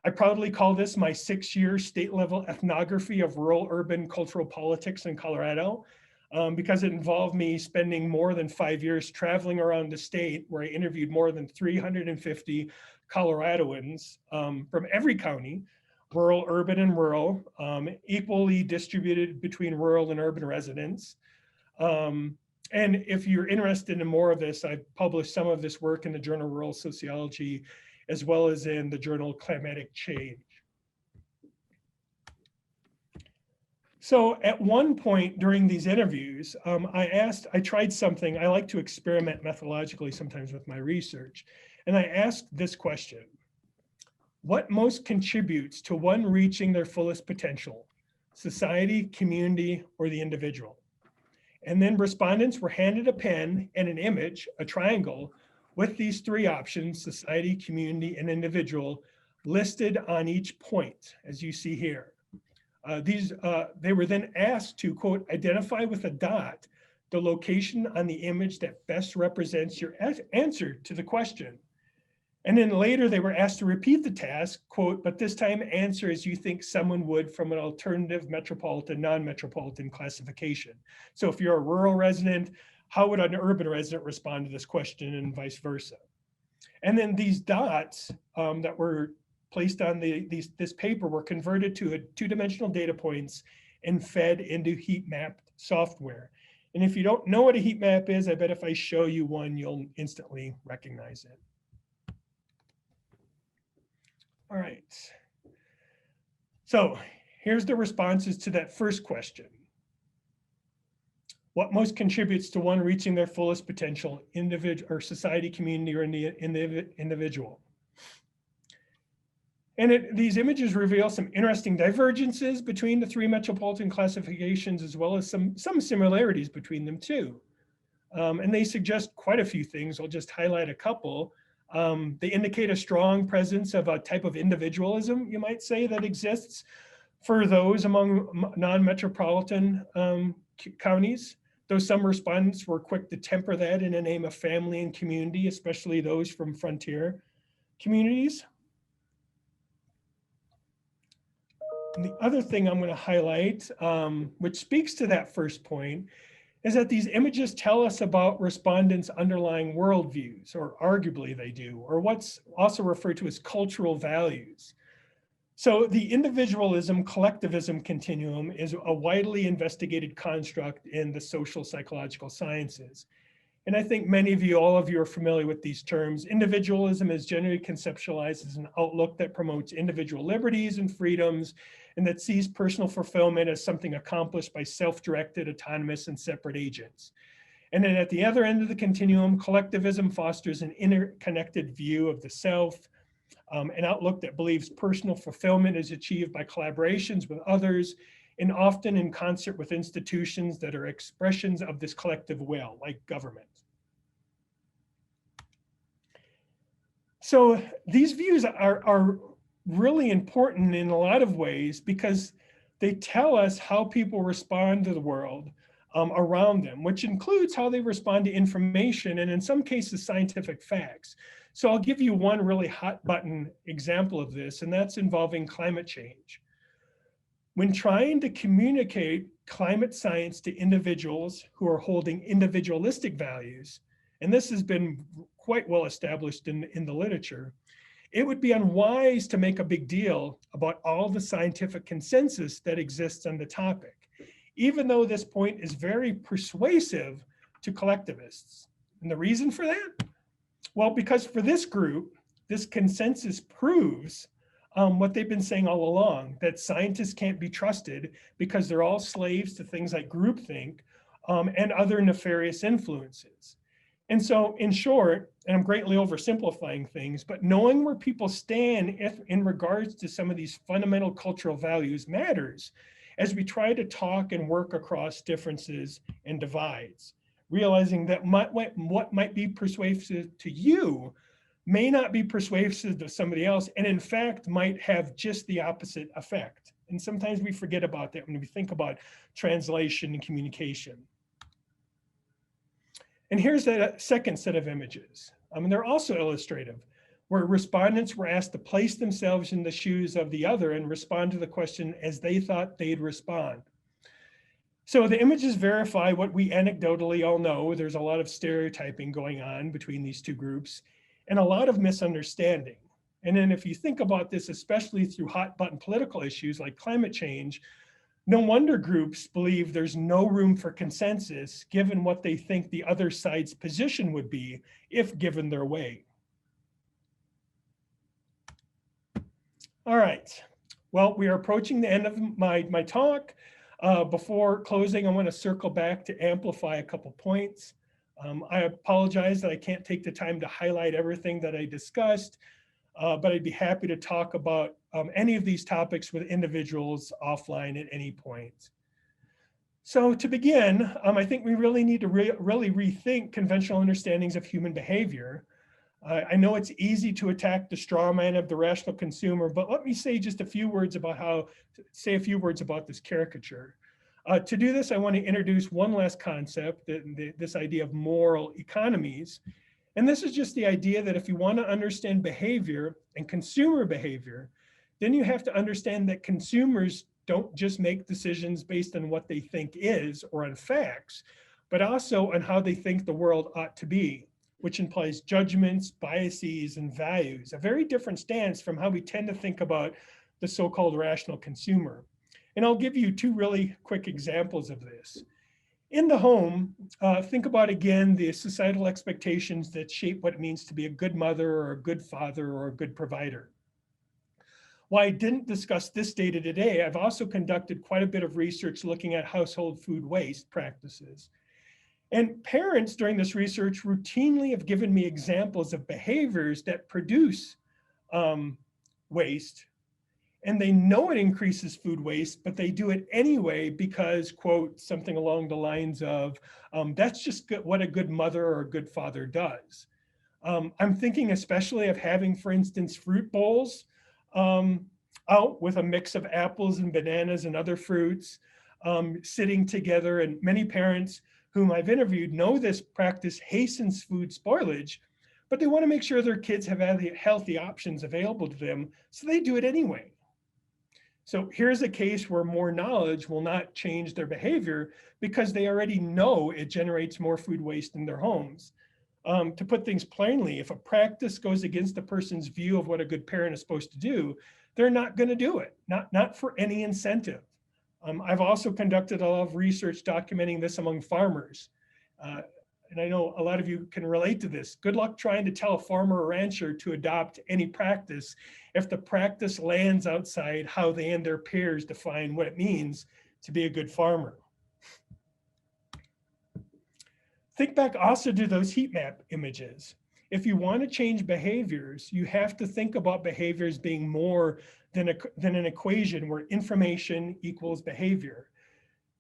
I proudly call this my 6-year state-level ethnography of rural-urban cultural politics in Colorado. Because it involved me spending more than 5 years traveling around the state where I interviewed more than 350 Coloradoans from every county, rural, urban, and rural, equally distributed between rural and urban residents. And if you're interested in more of this, I've published some of this work in the Journal of Rural Sociology, as well as in the Journal Climatic Change. So at one point during these interviews, I tried something. I like to experiment methodologically sometimes with my research. And I asked this question: what most contributes to one reaching their fullest potential, society, community, or the individual? And then respondents were handed a pen and an image, a triangle, with these 3 options, society, community, and individual, listed on each point, as you see here. They were then asked to, quote, identify with a dot the location on the image that best represents your answer to the question. And then later they were asked to repeat the task, quote, but this time answer as you think someone would from an alternative metropolitan, non-metropolitan classification. So if you're a rural resident, how would an urban resident respond to this question, and vice versa? And then these dots that were placed on this paper were converted to 2-dimensional data points and fed into heat map software. And if you don't know what a heat map is, I bet if I show you one, you'll instantly recognize it. All right. So here's the responses to that first question. What most contributes to one reaching their fullest potential, individual or society, community, or individual? And these images reveal some interesting divergences between the 3 metropolitan classifications, as well as some similarities between them too. And they suggest quite a few things. I'll just highlight a couple. They indicate a strong presence of a type of individualism, you might say, that exists for those among non-metropolitan counties, though some respondents were quick to temper that in the name of family and community, especially those from frontier communities. And the other thing I'm going to highlight, which speaks to that first point, is that these images tell us about respondents' underlying worldviews, or arguably they do, or what's also referred to as cultural values. So the individualism collectivism continuum is a widely investigated construct in the social psychological sciences. And I think many of you, all of you are familiar with these terms. Individualism is generally conceptualized as an outlook that promotes individual liberties and freedoms and that sees personal fulfillment as something accomplished by self-directed, autonomous, and separate agents. And then at the other end of the continuum, collectivism fosters an interconnected view of the self, an outlook that believes personal fulfillment is achieved by collaborations with others and often in concert with institutions that are expressions of this collective will, like government. So these views are really important in a lot of ways because they tell us how people respond to the world around them, which includes how they respond to information and in some cases scientific facts. So I'll give you one really hot button example of this, and that's involving climate change. When trying to communicate climate science to individuals who are holding individualistic values, and this has been quite well established in the literature, it would be unwise to make a big deal about all the scientific consensus that exists on the topic, even though this point is very persuasive to collectivists. And the reason for that? Well, because for this group, this consensus proves what they've been saying all along, that scientists can't be trusted because they're all slaves to things like groupthink and other nefarious influences. And so in short, and I'm greatly oversimplifying things, but knowing where people stand in regards to some of these fundamental cultural values matters as we try to talk and work across differences and divides, realizing that what might be persuasive to you may not be persuasive to somebody else, and in fact might have just the opposite effect. And sometimes we forget about that when we think about translation and communication. And here's that second set of images. They're also illustrative, where respondents were asked to place themselves in the shoes of the other and respond to the question as they thought they'd respond. So the images verify what we anecdotally all know. There's a lot of stereotyping going on between these two groups and a lot of misunderstanding. And then if you think about this, especially through hot button political issues like climate change, no wonder groups believe there's no room for consensus given what they think the other side's position would be if given their way. All right, well, we are approaching the end of my talk. Before closing, I want to circle back to amplify a couple points. I apologize that I can't take the time to highlight everything that I discussed, but I'd be happy to talk about any of these topics with individuals offline at any point. So to begin, I think we really need to really rethink conventional understandings of human behavior. I know it's easy to attack the straw man of the rational consumer, but let me say just a few words about this caricature. To do this, I want to introduce one last concept, this idea of moral economies. And this is just the idea that if you want to understand behavior and consumer behavior, then you have to understand that consumers don't just make decisions based on what they think is or on facts, but also on how they think the world ought to be, which implies judgments, biases, and values, a very different stance from how we tend to think about the so-called rational consumer. And I'll give you two really quick examples of this. In the home, think about again the societal expectations that shape what it means to be a good mother or a good father or a good provider. While I didn't discuss this data today, I've also conducted quite a bit of research looking at household food waste practices. And parents during this research routinely have given me examples of behaviors that produce waste. And they know it increases food waste, but they do it anyway because, quote, something along the lines of, that's just what a good mother or a good father does. I'm thinking especially of having, for instance, fruit bowls out with a mix of apples and bananas and other fruits sitting together. And many parents whom I've interviewed know this practice hastens food spoilage, but they want to make sure their kids have healthy options available to them, so they do it anyway. So here's a case where more knowledge will not change their behavior because they already know it generates more food waste in their homes. To put things plainly, if a practice goes against a person's view of what a good parent is supposed to do, they're not going to do it, not for any incentive. I've also conducted a lot of research documenting this among farmers. and I know a lot of you can relate to this, good luck trying to tell a farmer or rancher to adopt any practice if the practice lands outside how they and their peers define what it means to be a good farmer. Think back also to those heat map images. If you want to change behaviors, you have to think about behaviors being more than an equation where information equals behavior.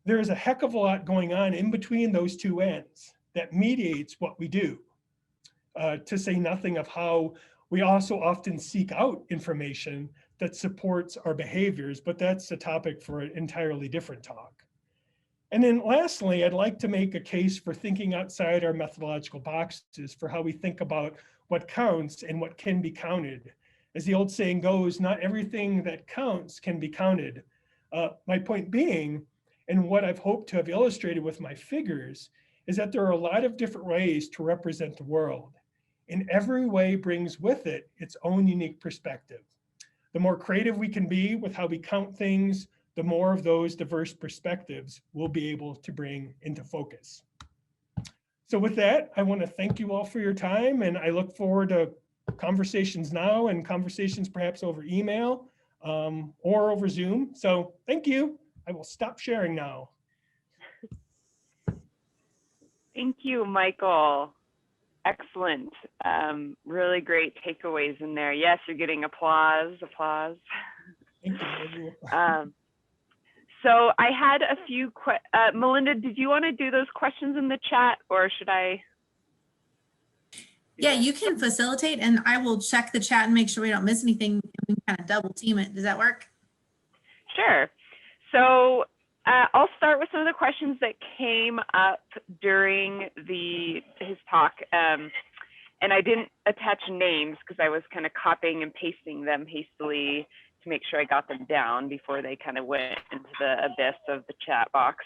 There is a heck of a lot going on in between those two ends that mediates what we do, to say nothing of how we also often seek out information that supports our behaviors, but that's a topic for an entirely different talk. And then lastly, I'd like to make a case for thinking outside our methodological boxes for how we think about what counts and what can be counted. As the old saying goes, not everything that counts can be counted. My point being, and what I've hoped to have illustrated with my figures, is that there are a lot of different ways to represent the world. And every way brings with it its own unique perspective. The more creative we can be with how we count things, the more of those diverse perspectives we'll be able to bring into focus. So with that, I want to thank you all for your time, and I look forward to conversations now and conversations perhaps over email or over Zoom. So thank you. I will stop sharing now. Thank you, Michael. Excellent. Really great takeaways in there. Yes, you're getting applause. Thank you. So I had a few Melinda, did you want to do those questions in the chat, or should I? Yeah, you can facilitate, and I will check the chat and make sure we don't miss anything. We can kind of double team it. Does that work? Sure. So I'll start with some of the questions that came up during his talk. And I didn't attach names because I was kind of copying and pasting them hastily to make sure I got them down before they kind of went into the abyss of the chat box.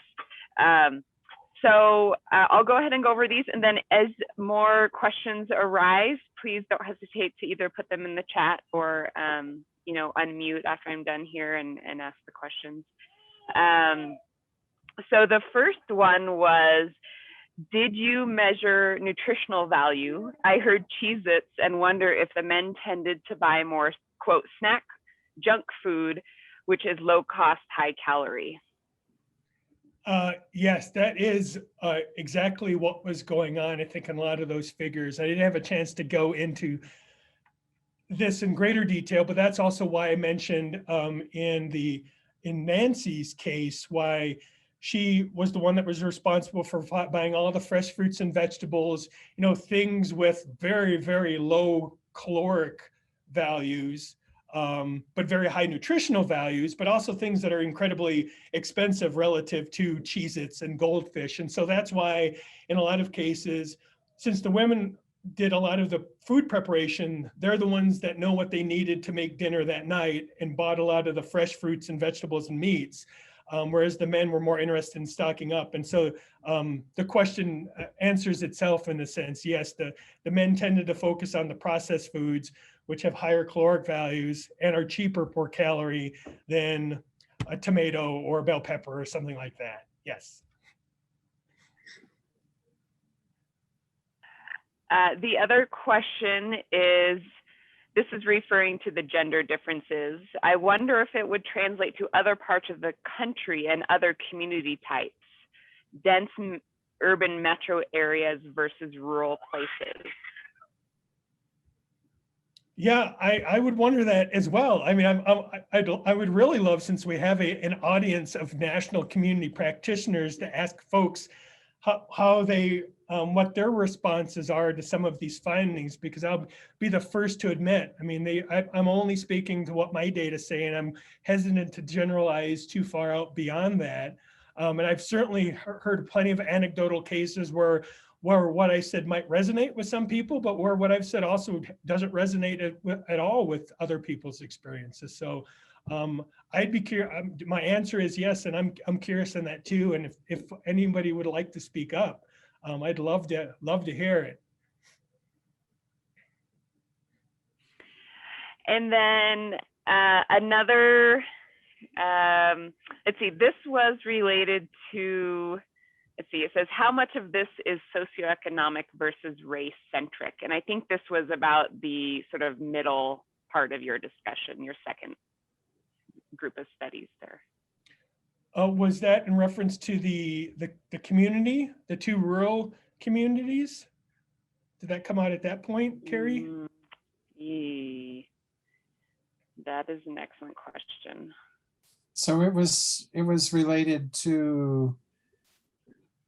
So I'll go ahead and go over these, and then as more questions arise, please don't hesitate to either put them in the chat or you know, unmute after I'm done here and ask the questions. So the first one was, did you measure nutritional value? I heard Cheez-Its and wonder if the men tended to buy more, quote, snack junk food, which is low cost, high calorie. Yes, that is exactly what was going on, I think, in a lot of those figures. I didn't have a chance to go into this in greater detail, but that's also why I mentioned in Nancy's case, why she was the one that was responsible for buying all the fresh fruits and vegetables, you know, things with very, very low caloric values, but very high nutritional values, but also things that are incredibly expensive relative to Cheez-Its and Goldfish. And so that's why in a lot of cases, since the women did a lot of the food preparation, they're the ones that know what they needed to make dinner that night and bought a lot of the fresh fruits and vegetables and meats, whereas the men were more interested in stocking up. And so the question answers itself in the sense, yes, the men tended to focus on the processed foods, which have higher caloric values and are cheaper per calorie than a tomato or a bell pepper or something like that. Yes. The other question is, this is referring to the gender differences. I wonder if it would translate to other parts of the country and other community types, dense urban metro areas versus rural places. Yeah, I would wonder that as well. I mean, I would really love, since we have an audience of national community practitioners, to ask folks how they, what their responses are to some of these findings, because I'll be the first to admit, I mean, I'm only speaking to what my data say, and I'm hesitant to generalize too far out beyond that. And I've certainly heard plenty of anecdotal cases where what I said might resonate with some people, but where what I've said also doesn't resonate at all with other people's experiences. So I'd be curious. My answer is yes, and I'm curious in that too. And if anybody would like to speak up, I'd love to hear it. And then another, let's see, this was related to let's see, it says, how much of this is socioeconomic versus race-centric? And I think this was about the sort of middle part of your discussion, your second group of studies there. Was that in reference to the community, the 2 rural communities? Did that come out at that point, Carrie? That is an excellent question. So it was related to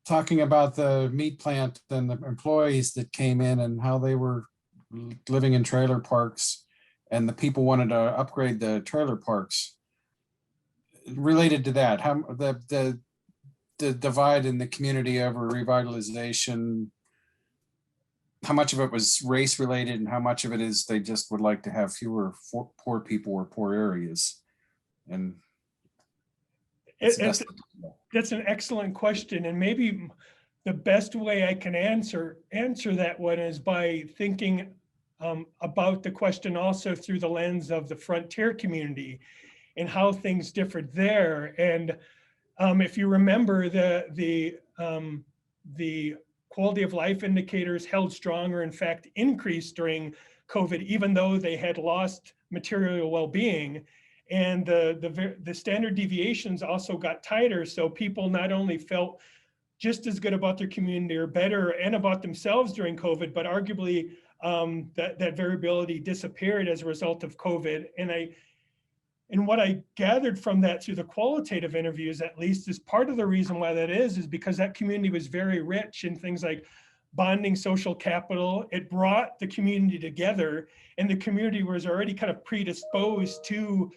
talking about the meat plant and the employees that came in and how they were living in trailer parks, and the people wanted to upgrade the trailer parks. Related to that, how the divide in the community over revitalization, how much of it was race related and how much of it is they just would like to have fewer poor people or poor areas? And that's an excellent question, and maybe the best way I can answer that one is by thinking about the question also through the lens of the frontier community and how things differed there. And if you remember, the quality of life indicators held strong, or in fact increased during COVID, even though they had lost material well-being. And the standard deviations also got tighter. So people not only felt just as good about their community or better and about themselves during COVID, but arguably that variability disappeared as a result of COVID. And what I gathered from that through the qualitative interviews, at least, is part of the reason why that is because that community was very rich in things like bonding social capital. It brought the community together, and the community was already kind of predisposed to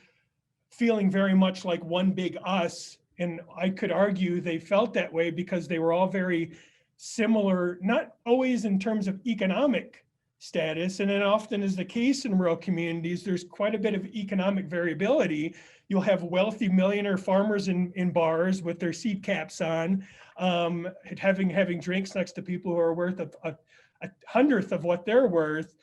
feeling very much like one big us. And I could argue they felt that way because they were all very similar, not always in terms of economic status, and it often is the case in rural communities. There's quite a bit of economic variability. You'll have wealthy millionaire farmers in bars with their seat caps on, having drinks next to people who are worth a hundredth of what they're worth.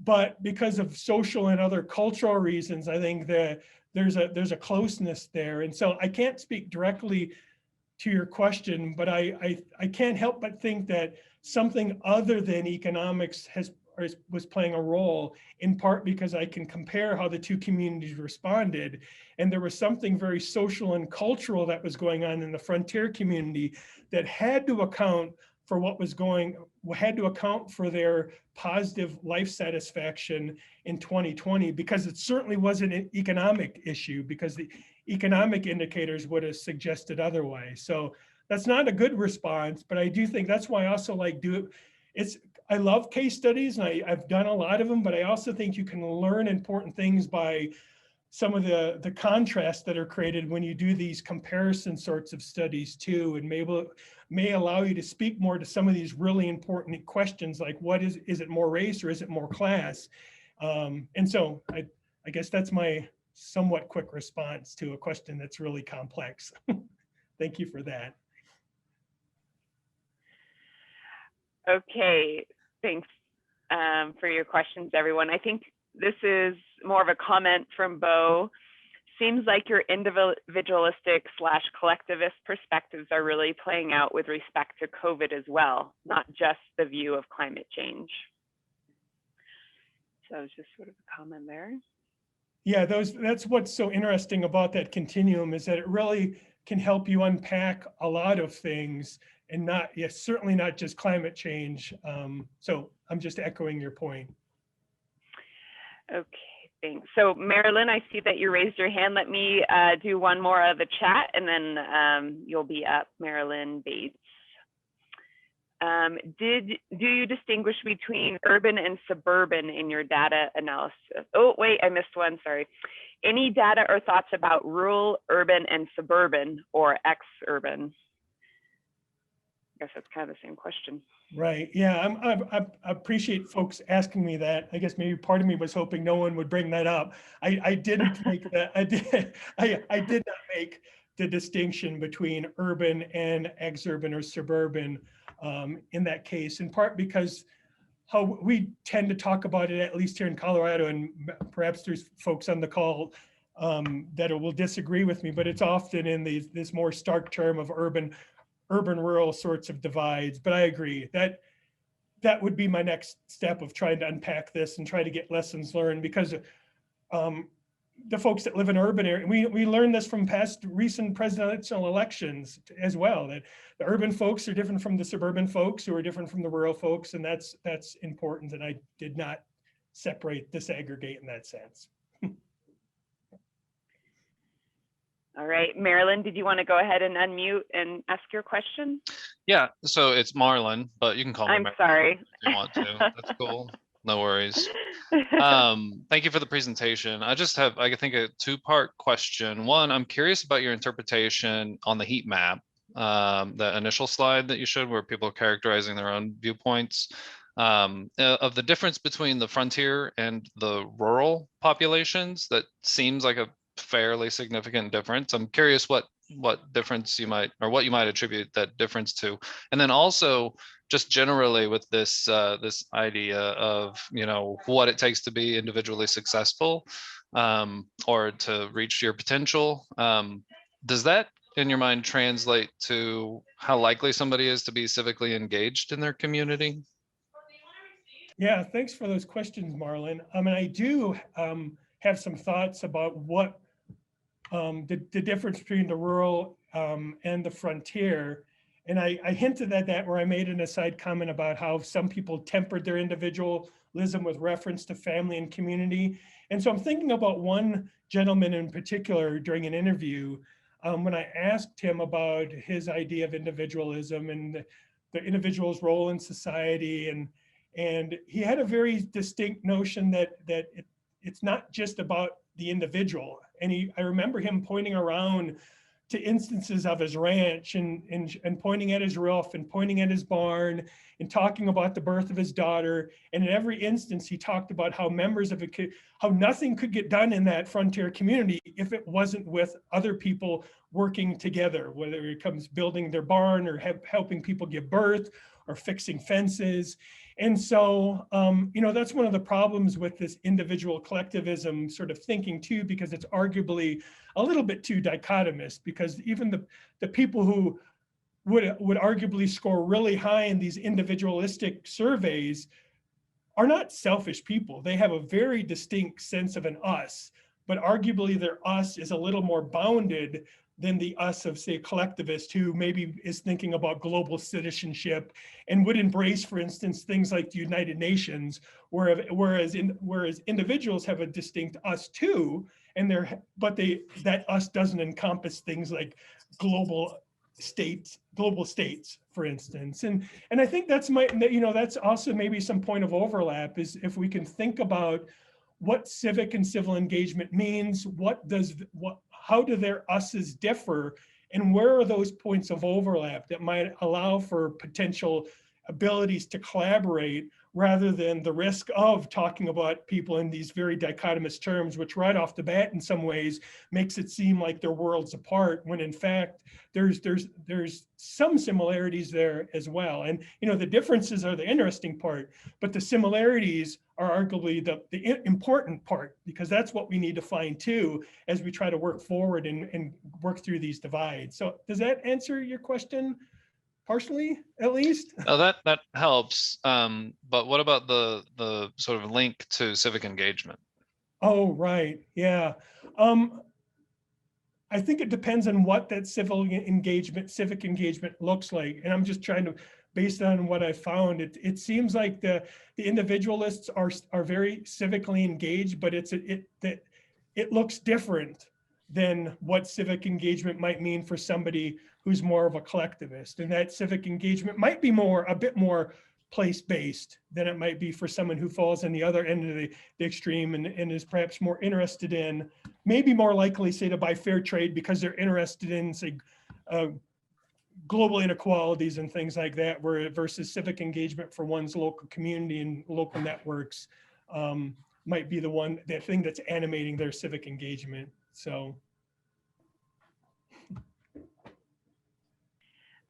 But because of social and other cultural reasons, I think that there's a closeness there. And so I can't speak directly to your question, but I can't help but think that something other than economics was playing a role, in part because I can compare how the 2 communities responded. And there was something very social and cultural that was going on in the frontier community that had to account for had to account for their positive life satisfaction in 2020, because it certainly wasn't an economic issue, because the economic indicators would have suggested otherwise. So that's not a good response, but I do think that's why I also like I love case studies, and I've done a lot of them, but I also think you can learn important things by some of the contrasts that are created when you do these comparison sorts of studies too, and may allow you to speak more to some of these really important questions, like is it more race or is it more class? And so I guess that's my somewhat quick response to a question that's really complex. Thank you for that. Okay, thanks for your questions, everyone. I think this is more of a comment from Bo. Seems like your individualistic / collectivist perspectives are really playing out with respect to COVID as well, not just the view of climate change. So it's just sort of a comment there. Yeah, that's what's so interesting about that continuum, is that it really can help you unpack a lot of things, and certainly not just climate change. So I'm just echoing your point. Okay, thanks. So Marilyn, I see that you raised your hand. Let me do one more of the chat, and then you'll be up, Marilyn Bates. Do you distinguish between urban and suburban in your data analysis? Oh, wait, I missed one, sorry. Any data or thoughts about rural, urban, and suburban, or ex-urban? I guess that's kind of the same question. Right. Yeah, I appreciate folks asking me that. I guess maybe part of me was hoping no one would bring that up. I didn't make that. I did not make the distinction between urban and ex-urban or suburban in that case, in part because how we tend to talk about it, at least here in Colorado, and perhaps there's folks on the call that will disagree with me, but it's often in this more stark term of urban urban-rural sorts of divides. But I agree that that would be my next step of trying to unpack this and try to get lessons learned, because the folks that live in urban areas, we learned this from past recent presidential elections as well, that the urban folks are different from the suburban folks, who are different from the rural folks, and that's important. And I did not separate, disaggregate in that sense. All right, Marilyn, did you want to go ahead and unmute and ask your question? Yeah, so it's Marlon, but you can call me I'm Marilyn sorry. if you want to. That's cool. No worries. Thank you for the presentation. I just have, I think, a two-part question. One, I'm curious about your interpretation on the heat map, the initial slide that you showed where people are characterizing their own viewpoints, of the difference between the frontier and the rural populations. That seems like a fairly significant difference. I'm curious what difference you might, or what you might attribute that difference to. And then also, just generally with this this idea of, you know, what it takes to be individually successful, or to reach your potential. Does that, in your mind, translate to how likely somebody is to be civically engaged in their community? Yeah, thanks for those questions, Marlon. I mean, I do have some thoughts about what the difference between the rural and the frontier. And I hinted at that where I made an aside comment about how some people tempered their individualism with reference to family and community. And so I'm thinking about one gentleman in particular during an interview, when I asked him about his idea of individualism and the individual's role in society. And he had a very distinct notion that it's not just about the individual. And I remember him pointing around to instances of his ranch and pointing at his roof and pointing at his barn and talking about the birth of his daughter. And in every instance, he talked about how members of how nothing could get done in that frontier community if it wasn't with other people working together, whether it comes building their barn or helping people give birth or fixing fences. And so, you know, that's one of the problems with this individual collectivism sort of thinking too, because it's arguably a little bit too dichotomous, because even the people who would arguably score really high in these individualistic surveys are not selfish people. They have a very distinct sense of an us, but arguably their us is a little more bounded than the us of, say, a collectivist who maybe is thinking about global citizenship and would embrace, for instance, things like the United Nations, whereas individuals have a distinct us too, and that us doesn't encompass things like global states, for instance. And I think that's that's also maybe some point of overlap, is if we can think about what civic and civil engagement means, how do their us's differ, and where are those points of overlap that might allow for potential abilities to collaborate, rather than the risk of talking about people in these very dichotomous terms, which right off the bat in some ways makes it seem like they're worlds apart, when in fact there's some similarities there as well. And the differences are the interesting part, but the similarities are arguably the important part, because that's what we need to find too as we try to work forward and work through these divides. So does that answer your question? Partially, at least. Oh, that helps. But what about the sort of link to civic engagement? Oh, right. Yeah. I think it depends on what that civic engagement looks like. And I'm just trying to, based on what I found, it seems like the individualists are very civically engaged, but it looks different than what civic engagement might mean for somebody who's more of a collectivist. And that civic engagement might be a bit more place-based than it might be for someone who falls on the other end of the extreme and is perhaps more interested in, maybe more likely, say, to buy fair trade because they're interested in, say, global inequalities and things like that, versus civic engagement for one's local community and local networks might be that thing that's animating their civic engagement. So.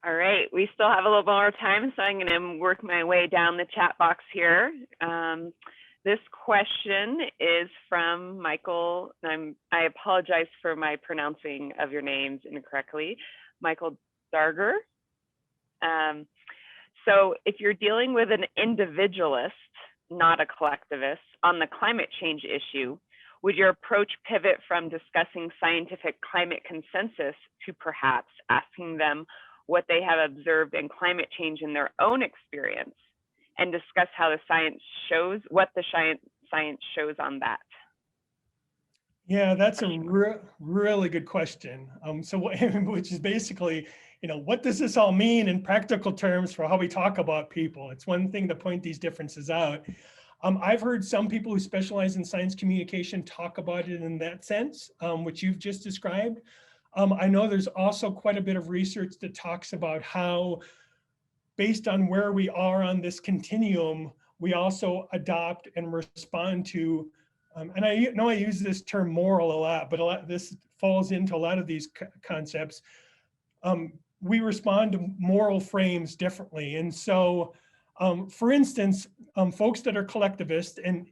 All right, we still have a little more time, so I'm going to work my way down the chat box here. This question is from Michael. I apologize for my pronouncing of your names incorrectly. Michael Darger. So if you're dealing with an individualist, not a collectivist, on the climate change issue, would your approach pivot from discussing scientific climate consensus to perhaps asking them what they have observed in climate change in their own experience, and discuss how the science shows, what the science shows on that? Yeah, that's a really good question. So what, which is basically, what does this all mean in practical terms for how we talk about people? It's one thing to point these differences out. I've heard some people who specialize in science communication talk about it in that sense, which you've just described. I know there's also quite a bit of research that talks about how, based on where we are on this continuum, we also adopt and respond to, and I know I use this term moral a lot, but this falls into a lot of these concepts. We respond to moral frames differently. And so, for instance, folks that are collectivist, and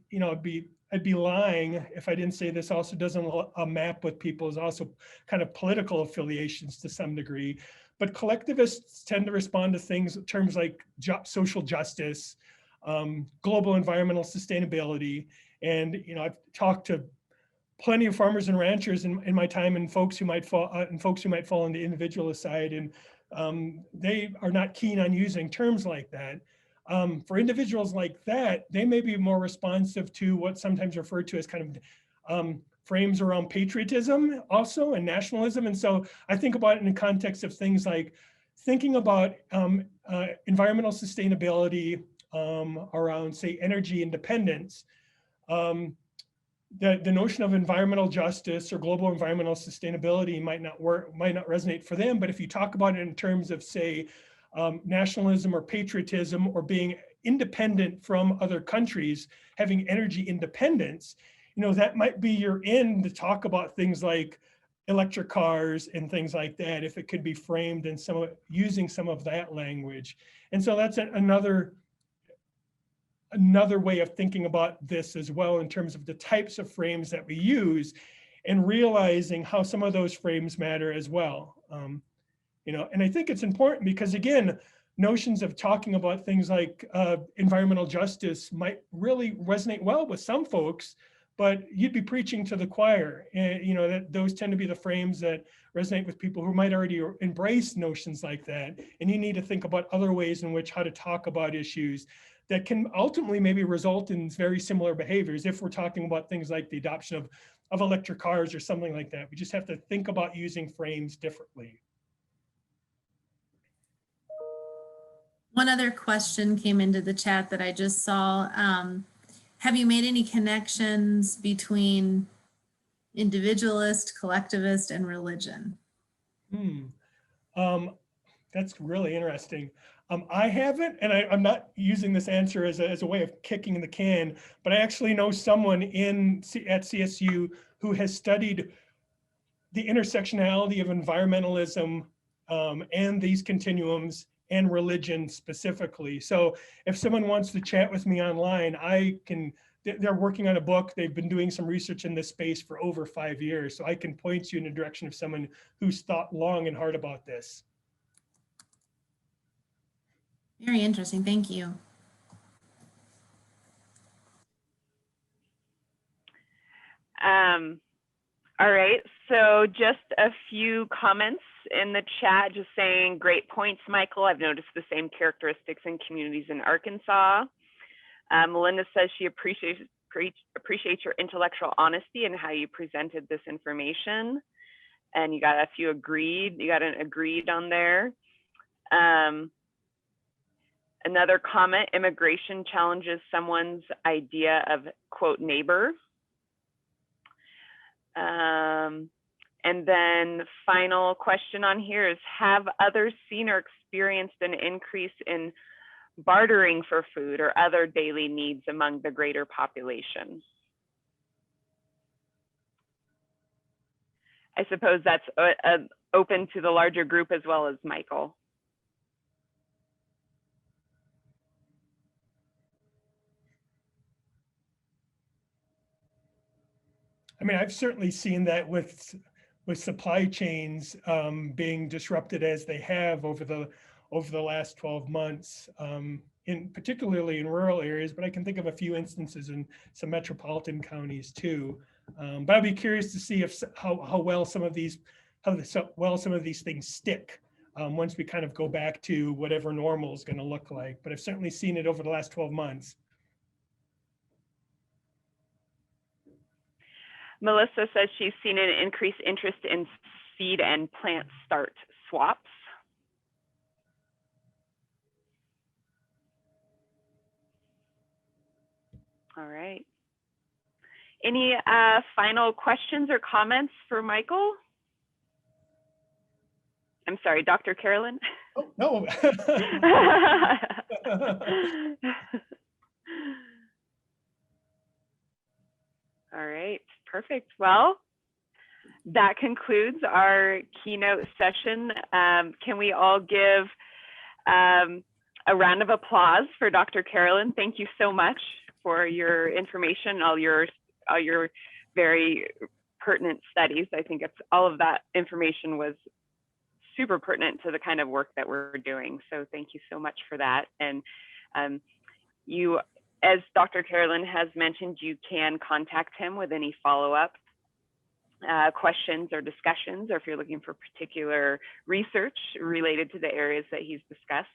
I'd be lying if I didn't say this also doesn't map with people's also kind of political affiliations to some degree. But collectivists tend to respond to things, terms like social justice, global environmental sustainability. And I've talked to plenty of farmers and ranchers in my time, and folks who might fall on the individualist side, and they are not keen on using terms like that. For individuals like that, they may be more responsive to what's sometimes referred to as kind of frames around patriotism also, and nationalism. And so I think about it in the context of things like thinking about environmental sustainability around, say, energy independence. The notion of environmental justice or global environmental sustainability might not resonate for them. But if you talk about it in terms of, say, nationalism or patriotism, or being independent from other countries, having energy independence, that might be your in to talk about things like electric cars and things like that, if it could be framed in using some of that language. And so that's another way of thinking about this as well, in terms of the types of frames that we use, and realizing how some of those frames matter as well. And I think it's important because, again, notions of talking about things like environmental justice might really resonate well with some folks, but you'd be preaching to the choir. And that those tend to be the frames that resonate with people who might already embrace notions like that. And you need to think about other ways in which how to talk about issues that can ultimately maybe result in very similar behaviors. If we're talking about things like the adoption of electric cars or something like that, we just have to think about using frames differently. One other question came into the chat that I just saw. Have you made any connections between individualist, collectivist, and religion? That's really interesting. I haven't, and I'm not using this answer as a way of kicking the can, but I actually know someone at CSU who has studied the intersectionality of environmentalism and these continuums and religion specifically. So if someone wants to chat with me online, they're working on a book. They've been doing some research in this space for over 5 years. So I can point you in the direction of someone who's thought long and hard about this. Very interesting, thank you. All right, so just a few comments in the chat, just saying, great points, Michael. I've noticed the same characteristics in communities in Arkansas. Melinda says she appreciates your intellectual honesty and how you presented this information. And you got an agreed on there. Another comment, immigration challenges someone's idea of, quote, neighbor. And then final question on here is, have others seen or experienced an increase in bartering for food or other daily needs among the greater population? I suppose that's open to the larger group as well as Michael. I mean, I've certainly seen that with supply chains being disrupted as they have over over the last 12 months, particularly in rural areas, but I can think of a few instances in some metropolitan counties too. But I'd be curious to see how well some of these things stick once we kind of go back to whatever normal is going to look like. But I've certainly seen it over the last 12 months. Melissa says she's seen an increased interest in seed and plant start swaps. All right. Any final questions or comments for Michael? I'm sorry, Dr. Carolan? Oh, no. All right, perfect. Well, that concludes our keynote session. Can we all give a round of applause for Dr. Carolan? Thank you so much for your information, all your very pertinent studies. I think all of that information was super pertinent to the kind of work that we're doing. So thank you so much for that. And you, as Dr. Carolan has mentioned, you can contact him with any follow-up questions or discussions, or if you're looking for particular research related to the areas that he's discussed.